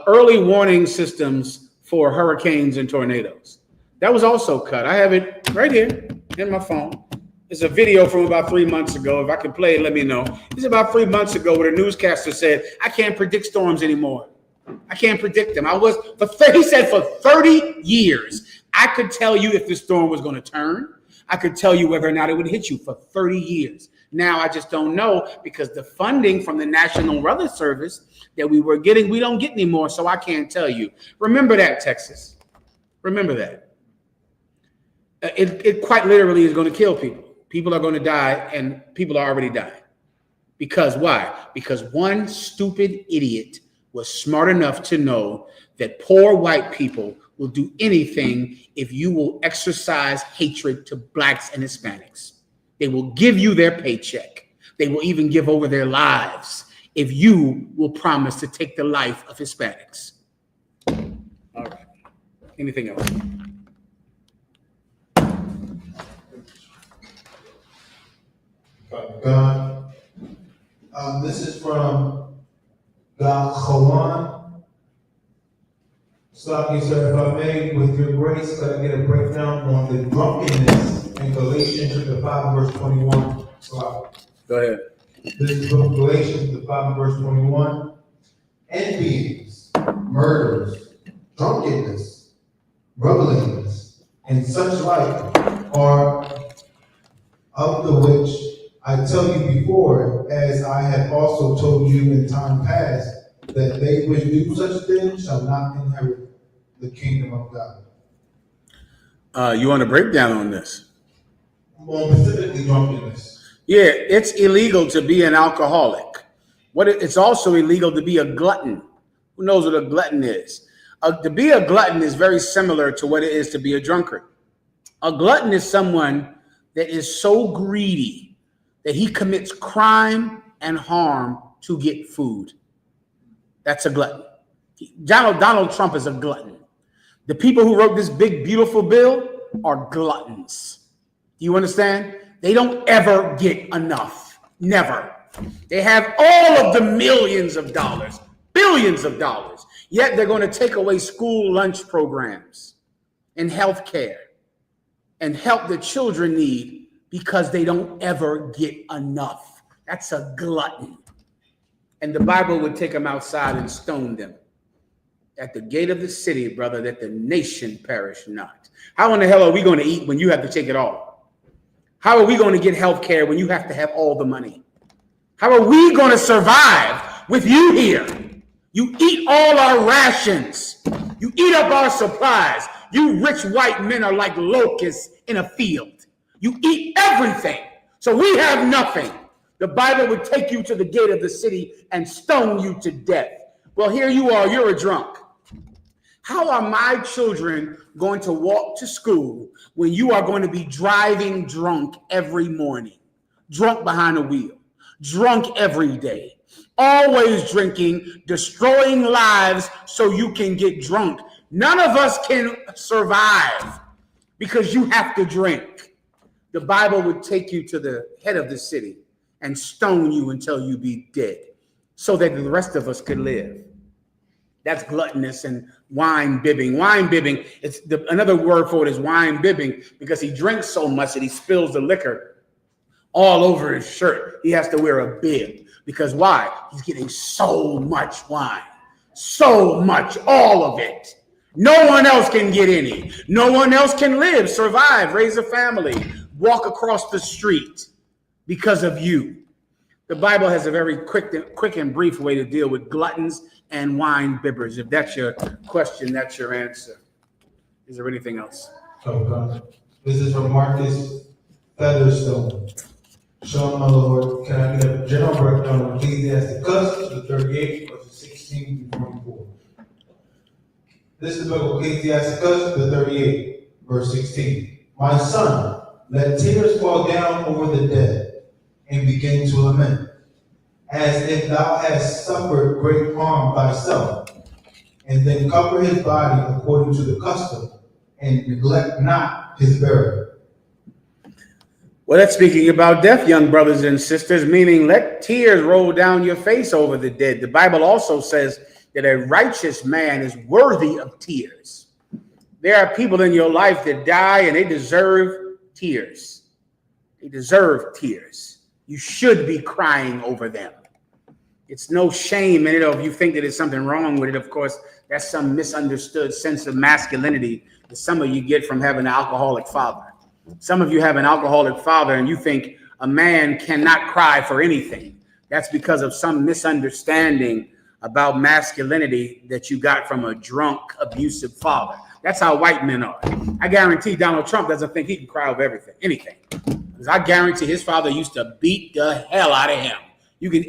Early warning systems for hurricanes and tornadoes. That was also cut. I have it right here in my phone. It's a video from about 3 months ago. If I can play it, let me know. It's about 3 months ago where the newscaster said, I can't predict storms anymore. I can't predict them. He said for 30 years, I could tell you if the storm was going to turn. I could tell you whether or not it would hit you for 30 years. Now, I just don't know because the funding from the National Weather Service that we were getting, we don't get anymore. So I can't tell you. Remember that, Texas. Remember that. It quite literally is going to kill people. People are going to die, and people are already dying. Because why? Because one stupid idiot was smart enough to know that poor white people will do anything if you will exercise hatred to blacks and Hispanics. They will give you their paycheck. They will even give over their lives if you will promise to take the life of Hispanics. All right. Anything else? God. This is from YAHANNA. Sloppy, sir, if I may, with your grace, could I get a breakdown on the drunkenness in Galatians chapter 5, verse 21? Go ahead. This is from Galatians 5, verse 21. Envyings, murders, drunkenness, revelings, and such like are of the which I tell you before, as I have also told you in time past, that they which do such things shall not inherit the kingdom of God. You want a breakdown on this? More specifically, drunkenness. Yeah, it's illegal to be an alcoholic. It's also illegal to be a glutton. Who knows what a glutton is? To be a glutton is very similar to what it is to be a drunkard. A glutton is someone that is so greedy that he commits crime and harm to get food. That's a glutton. Donald Trump is a glutton. The people who wrote this big, beautiful bill are gluttons. Do you understand? They don't ever get enough. Never. They have all of the millions of dollars, billions of dollars, yet they're going to take away school lunch programs and health care and help the children need because they don't ever get enough. That's a glutton. And the Bible would take them outside and stone them at the gate of the city, brother, that the nation perish not. How in the hell are we going to eat when you have to take it all? How are we going to get health care when you have to have all the money? How are we going to survive with you here? You eat all our rations. You eat up our supplies. You rich white men are like locusts in a field. You eat everything. So we have nothing. The Bible would take you to the gate of the city and stone you to death. Well, here you are. You're a drunk. How are my children going to walk to school when you are going to be driving drunk every morning? Drunk behind a wheel. Drunk every day. Always drinking, destroying lives so you can get drunk. None of us can survive because you have to drink. The Bible would take you to the head of the city and stone you until you be dead so that the rest of us could live. That's gluttonous and wine bibbing. Wine bibbing, another word for it is wine bibbing because he drinks so much that he spills the liquor all over his shirt. He has to wear a bib because why? He's getting so much wine. So much, all of it. No one else can get any. No one else can live, survive, raise a family, walk across the street because of you. The Bible has a very quick and brief way to deal with gluttons and wine bibbers. If that's your question, that's your answer. Is there anything else? Okay. This is from Marcus Featherstone. Shalom, my Lord. Can I get a general breakdown of Ecclesiasticus, the 38, verses 16 to 24? This is the book of Ecclesiasticus, the 38, verse 16. My son, let tears fall down over the dead, and begin to lament, as if thou hast suffered great harm thyself, and then cover his body according to the custom, and neglect not his burial. Well, that's speaking about death, young brothers and sisters, meaning let tears roll down your face over the dead. The Bible also says that a righteous man is worthy of tears. There are people in your life that die and they deserve tears. They deserve tears. You should be crying over them. It's no shame in it, or if you think that there's something wrong with it. Of course, that's some misunderstood sense of masculinity that some of you get from having an alcoholic father. Some of you have an alcoholic father and you think a man cannot cry for anything. That's because of some misunderstanding about masculinity that you got from a drunk, abusive father. That's how white men are. I guarantee Donald Trump doesn't think he can cry over everything, anything. Because I guarantee his father used to beat the hell out of him.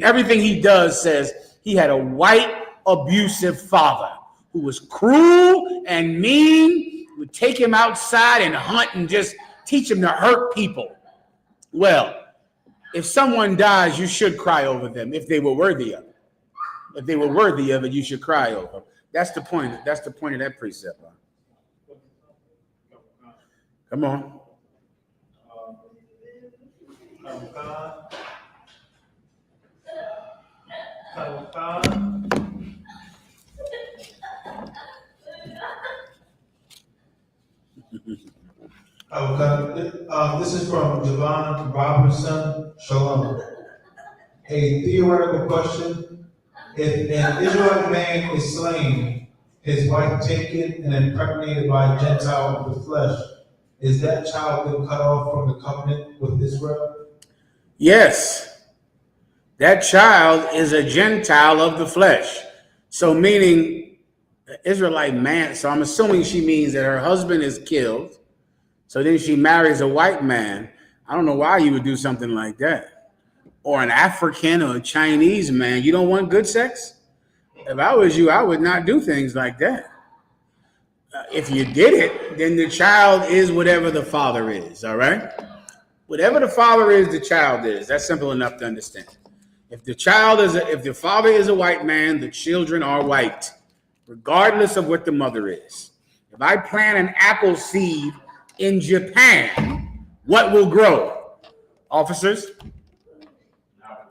Everything he does says he had a white, abusive father who was cruel and mean, would take him outside and hunt and just teach him to hurt people. Well, if someone dies, you should cry over them if they were worthy of it. If they were worthy of it, you should cry over them. That's the point. That's the point of that precept. Come on. This is from Javon Robertson. Shalom. A theoretical question. If an Israelite man is slain, his wife taken and impregnated by a Gentile of the flesh, is that child then cut off from the covenant with Israel? Yes. That child is a Gentile of the flesh. So meaning Israelite man. So I'm assuming she means that her husband is killed. So then she marries a white man. I don't know why you would do something like that. Or an African or a Chinese man. You don't want good sex? If I was you, I would not do things like that. If you did it, then the child is whatever the father is, all right? Whatever the father is, the child is. That's simple enough to understand. If the father is a white man, the children are white, regardless of what the mother is. If I plant an apple seed in Japan, what will grow? Officers?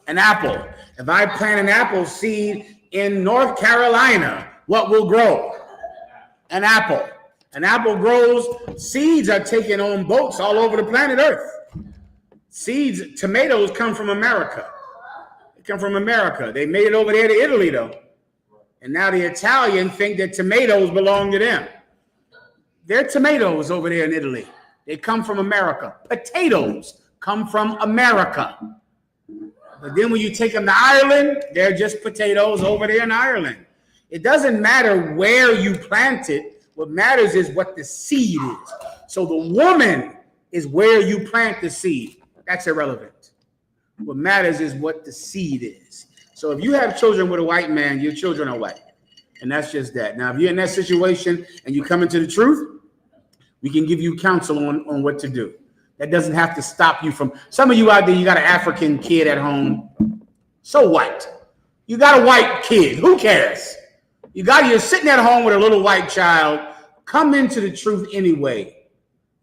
An apple. If I plant an apple seed in North Carolina, what will grow? An apple. An apple grows. Seeds are taken on boats all over the planet Earth. Seeds, tomatoes come from America. They come from America. They made it over there to Italy, though. And now the Italians think that tomatoes belong to them. They're tomatoes over there in Italy. They come from America. Potatoes come from America. But then when you take them to Ireland, they're just potatoes over there in Ireland. It doesn't matter where you plant it. What matters is what the seed is. So the woman is where you plant the seed. That's irrelevant. What matters is what the seed is. So if you have children with a white man, your children are white. And that's just that. Now, if you're in that situation and you come into the truth, we can give you counsel on what to do. That doesn't have to stop you from, some of you out there, you got an African kid at home. So what? You got a white kid. Who cares? You're sitting at home with a little white child. Come into the truth anyway.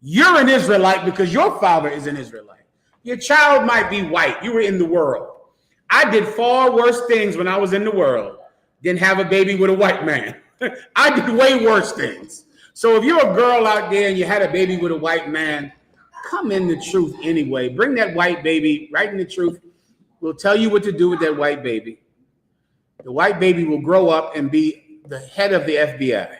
You're an Israelite because your father is an Israelite. Your child might be white. You were in the world. I did far worse things when I was in the world than have a baby with a white man. I did way worse things. So if you're a girl out there and you had a baby with a white man, come in the truth anyway. Bring that white baby right in the truth. We'll tell you what to do with that white baby. The white baby will grow up and be the head of the FBI.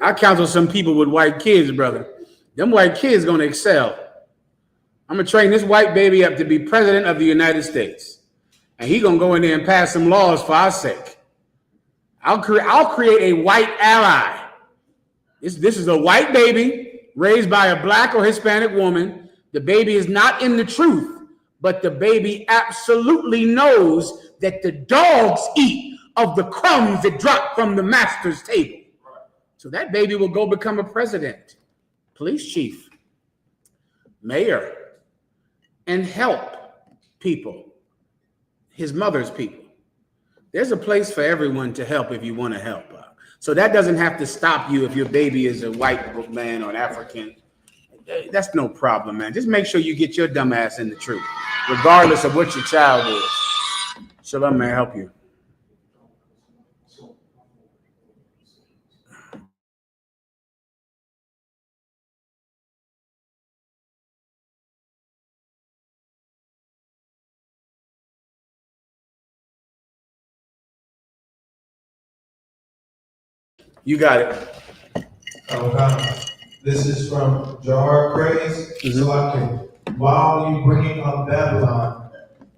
I counsel some people with white kids, brother. Them white kids gonna excel. I'm gonna train this white baby up to be president of the United States, and he gonna go in there and pass some laws for our sake. I'll create a white ally. This is a white baby raised by a black or Hispanic woman. The baby is not in the truth, but the baby absolutely knows that the dogs eat of the crumbs that drop from the master's table. So that baby will go become a president, police chief, mayor, and help people, his mother's people. There's a place for everyone to help if you want to help. So that doesn't have to stop you if your baby is a white man or an African. That's no problem, man. Just make sure you get your dumb ass in the truth, regardless of what your child is. Shalom, may I help you? You got it. This is from Jar Craze. While you bringing up Babylon,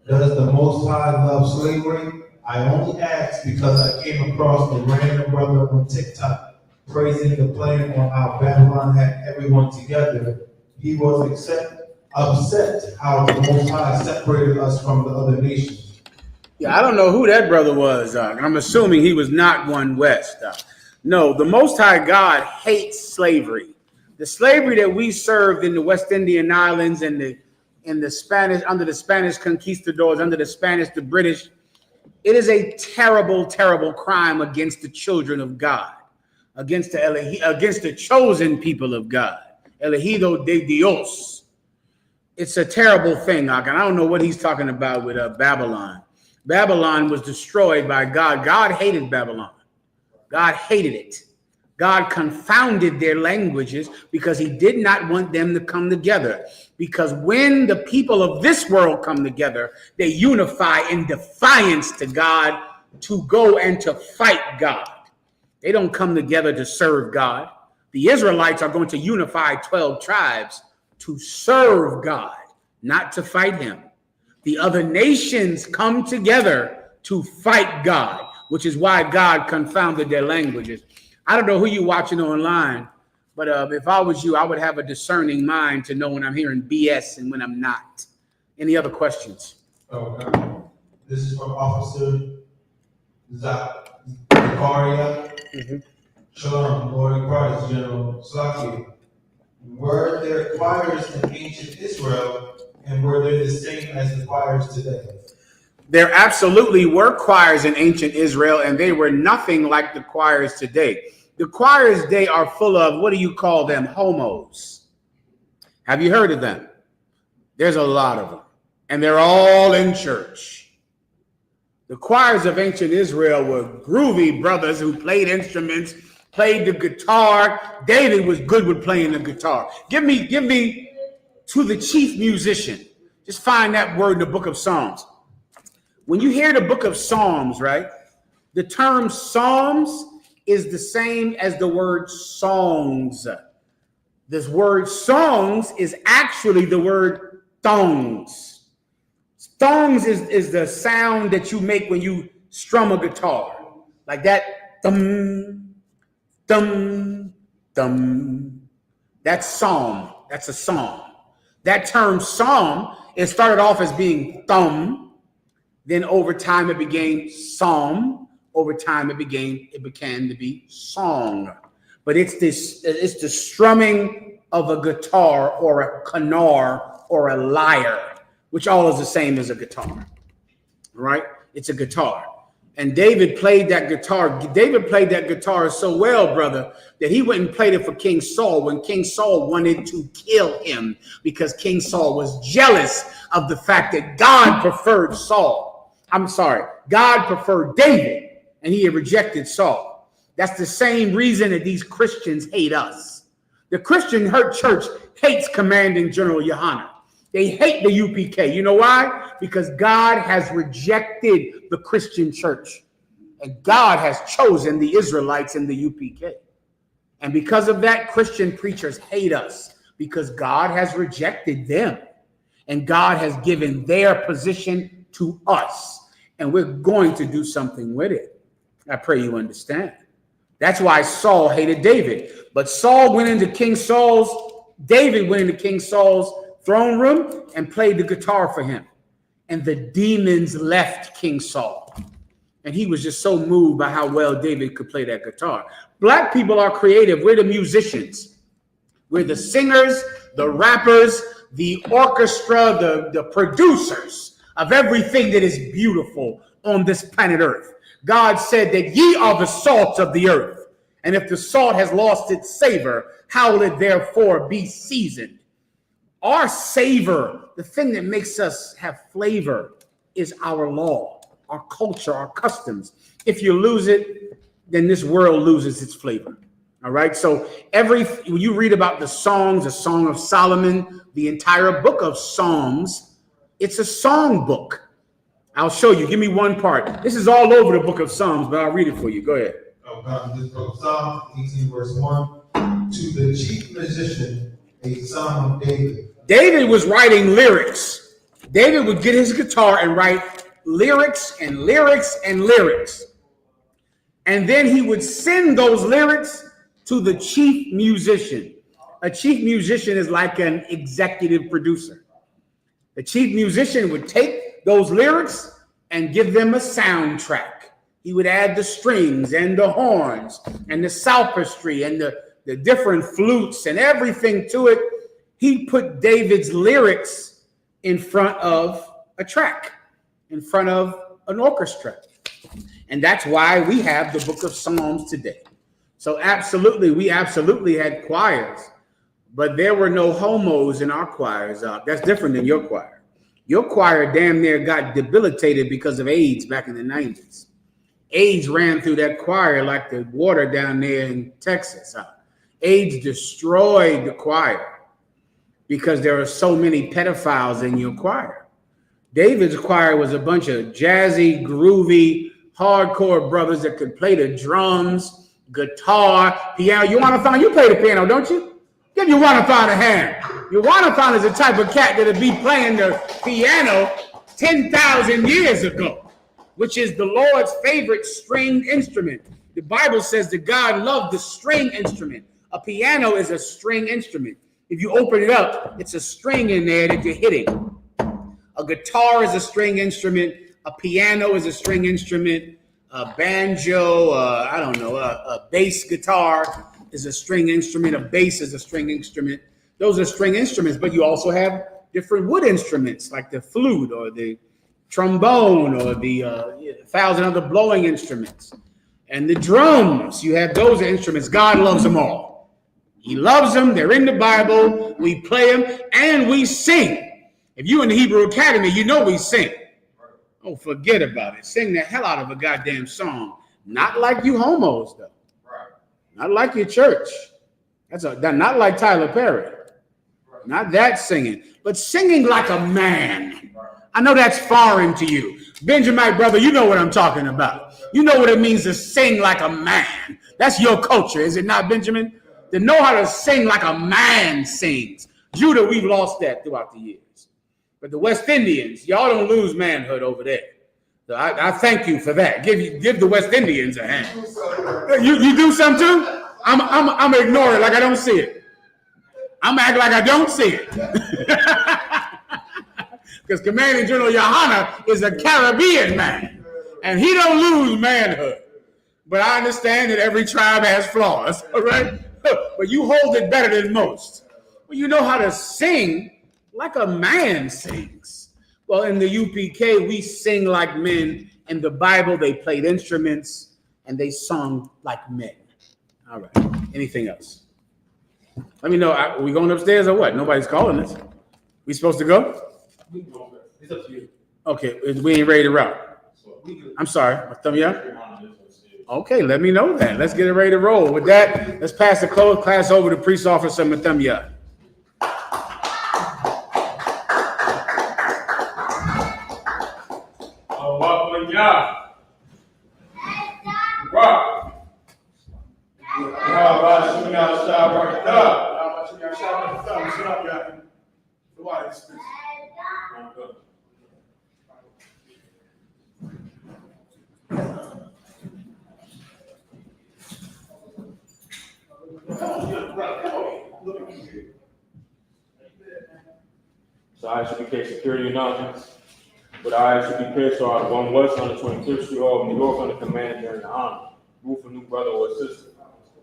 does the Most High love slavery? I only ask because I came across a random brother on TikTok praising the plan on how Babylon had everyone together. He was upset how the Most High separated us from the other nations. Yeah, I don't know who that brother was. I'm assuming he was not one West. No, the Most High God hates slavery. The slavery that we served in the West Indian Islands and the Spanish, under the Spanish conquistadors, under the Spanish, the British, it is a terrible, terrible crime against the children of God, against the chosen people of God, elegido de Dios. It's a terrible thing, and I don't know what he's talking about with Babylon. Babylon was destroyed by God. God hated Babylon. God hated it. God confounded their languages because he did not want them to come together. Because when the people of this world come together, they unify in defiance to God to go and to fight God. They don't come together to serve God. The Israelites are going to unify 12 tribes to serve God, not to fight him. The other nations come together to fight God, which is why God confounded their languages. I don't know who you're watching online, but if I was you, I would have a discerning mind to know when I'm hearing BS and when I'm not. Any other questions? Okay. This is from Officer Zakaria. Shalom, Lord in Christ, General Slaki. Were there choirs in ancient Israel, and were they the same as the choirs today? There absolutely were choirs in ancient Israel, and they were nothing like the choirs today. The choirs today are full of, what do you call them? Homos. Have you heard of them? There's a lot of them, and they're all in church. The choirs of ancient Israel were groovy brothers who played instruments, played the guitar. David was good with playing the guitar. Give me to the chief musician. Just find that word in the book of Psalms. When you hear the book of Psalms, right, the term Psalms is the same as the word songs. This word songs is actually the word thongs. Thongs is the sound that you make when you strum a guitar. Like that, thum, thum, thum. That's psalm. That's a psalm. That term psalm, it started off as being thumb. Then over time it became psalm. Over time it began to be song. But it's the strumming of a guitar or a kanar or a lyre, which all is the same as a guitar. Right? It's a guitar. And David played that guitar. David played that guitar so well, brother, that he went and played it for King Saul when King Saul wanted to kill him because King Saul was jealous of the fact that God preferred God preferred David, and he had rejected Saul. That's the same reason that these Christians hate us. The Christian church hates Commanding General YAHANNA. They hate the UPK. You know why? Because God has rejected the Christian church. And God has chosen the Israelites in the UPK. And because of that, Christian preachers hate us because God has rejected them and God has given their position to us. And we're going to do something with it. I pray you understand. That's why Saul hated David. But David went into King Saul's throne room and played the guitar for him. And the demons left King Saul. And he was just so moved by how well David could play that guitar. Black people are creative. We're the musicians. We're the singers, the rappers, the orchestra, the producers of everything that is beautiful on this planet Earth. God said that ye are the salt of the earth. And if the salt has lost its savor, how will it therefore be seasoned? Our savor, the thing that makes us have flavor, is our law, our culture, our customs. If you lose it, then this world loses its flavor. All right. So when you read about the songs, the Song of Solomon, the entire book of Psalms, it's a song book. I'll show you. Give me one part. This is all over the book of Psalms, but I'll read it for you. Go ahead. This book of Psalms, 18 verse 1, to the chief musician, a psalm of David. David was writing lyrics. David would get his guitar and write lyrics and lyrics and lyrics. And then he would send those lyrics to the chief musician. A chief musician is like an executive producer. The chief musician would take those lyrics and give them a soundtrack. He would add the strings and the horns and the psalmistry and the different flutes and everything to it. He put David's lyrics in front of a track, in front of an orchestra. And that's why we have the book of Psalms today. So we absolutely had choirs, but there were no homos in our choirs. That's different than your choir. Your choir damn near got debilitated because of AIDS back in the 90s. AIDS ran through that choir like the water down there in Texas. AIDS destroyed the choir because there are so many pedophiles in your choir. David's choir was a bunch of jazzy, groovy, hardcore brothers that could play the drums, guitar, piano. You play the piano, don't you? Give Yohannathon a hand. Yohannathon is the type of cat that'll be playing the piano 10,000 years ago, which is the Lord's favorite stringed instrument. The Bible says that God loved the string instrument. A piano is a string instrument. If you open it up, it's a string in there that you're hitting. A guitar is a string instrument. A piano is a string instrument. A banjo, a bass guitar is a string instrument. A bass is a string instrument. Those are string instruments, but you also have different wood instruments like the flute or the trombone or the 1,000 other blowing instruments. And the drums, you have those instruments. God loves them all. He loves them. They're in the Bible. We play them and we sing. If you're in the Hebrew Academy, you know we sing. Oh, forget about it. Sing the hell out of a goddamn song. Not like you homos, though. Not like your church. That's not like Tyler Perry. Not that singing, but singing like a man. I know that's foreign to you. Benjamin, brother, you know what I'm talking about. You know what it means to sing like a man. That's your culture, is it not, Benjamin? To know how to sing like a man sings. Judah, we've lost that throughout the years. But the West Indians, y'all don't lose manhood over there. So I thank you for that. Give the West Indians a hand. You do something too? I'm ignore it like I don't see it. I'm act like I don't see it. Because Commanding General YAHANNA is a Caribbean man, and he don't lose manhood. But I understand that every tribe has flaws, all right? But you hold it better than most. Well, you know how to sing like a man sings. Well, in the UPK, we sing like men. In the Bible, they played instruments, and they sung like men. All right. Anything else? Let me know. Are we going upstairs or what? Nobody's calling us. We supposed to go? It's up to you. Okay, we ain't ready to route. I'm sorry. Thumb you up? Okay, let me know that. Let's get it ready to roll. With that, let's pass the class over to Priest Officer Mathemya. Rock. So I.S.U.P.K security announcements. With I.S.U.P.K started 1 West on the 25th Street Hall of New York under command during the honor. Move for new brother or sister.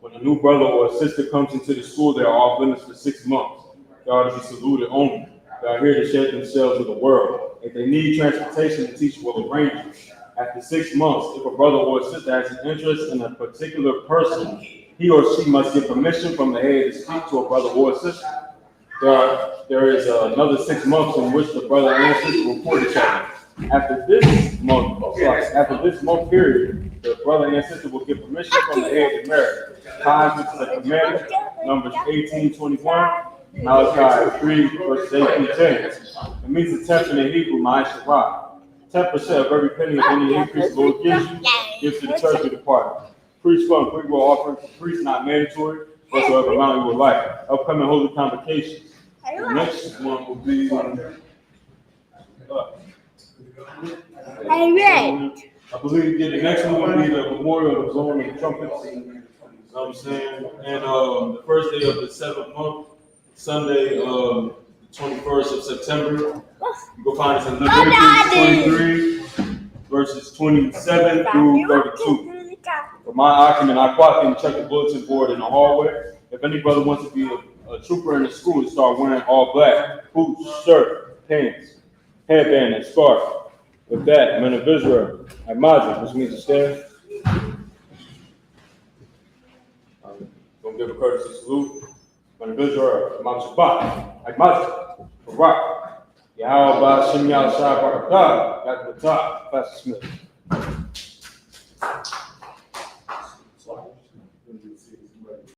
When a new brother or sister comes into the school, they are off limits for 6 months. They are to be saluted only. They are here to share themselves with the world. If they need transportation, the teacher will arrange it. After 6 months, if a brother or sister has an interest in a particular person, he or she must get permission from the head to speak to a brother or sister. There is another 6 months in which the brother and sister will report each other. After this month period, the brother and sister will get permission from the head to marry. Times which is a commandment, Numbers 18:21, Malachi 3, verses 8 through 10. It means the tenth in the Hebrew, Mahayaman. 10% of every penny of any increase the Lord gives to the church of the party. Priest fund, free will offering for priests not mandatory, whatsoever amount you would like. Upcoming holy convocations. The next one will be. I believe the next one will be the memorial of blowing of the trumpets. You know what I'm saying? And the first day of the 7th month, Sunday, the 21st of September. You go find us in Leviticus 23, verses 27 through 32. For my occupant, I quietly check the bulletin board in the hallway. If any brother wants to be a trooper in the school, to start wearing all black, boots, shirt, pants, headband, and scarf. With that, men of Israel, Imagine, which means to stand. Gonna give a courtesy salute. Men of Israel, Imagine, Barak, Yahweh, Shem Yahshua, Barakah, Got the top, Pastor Smith.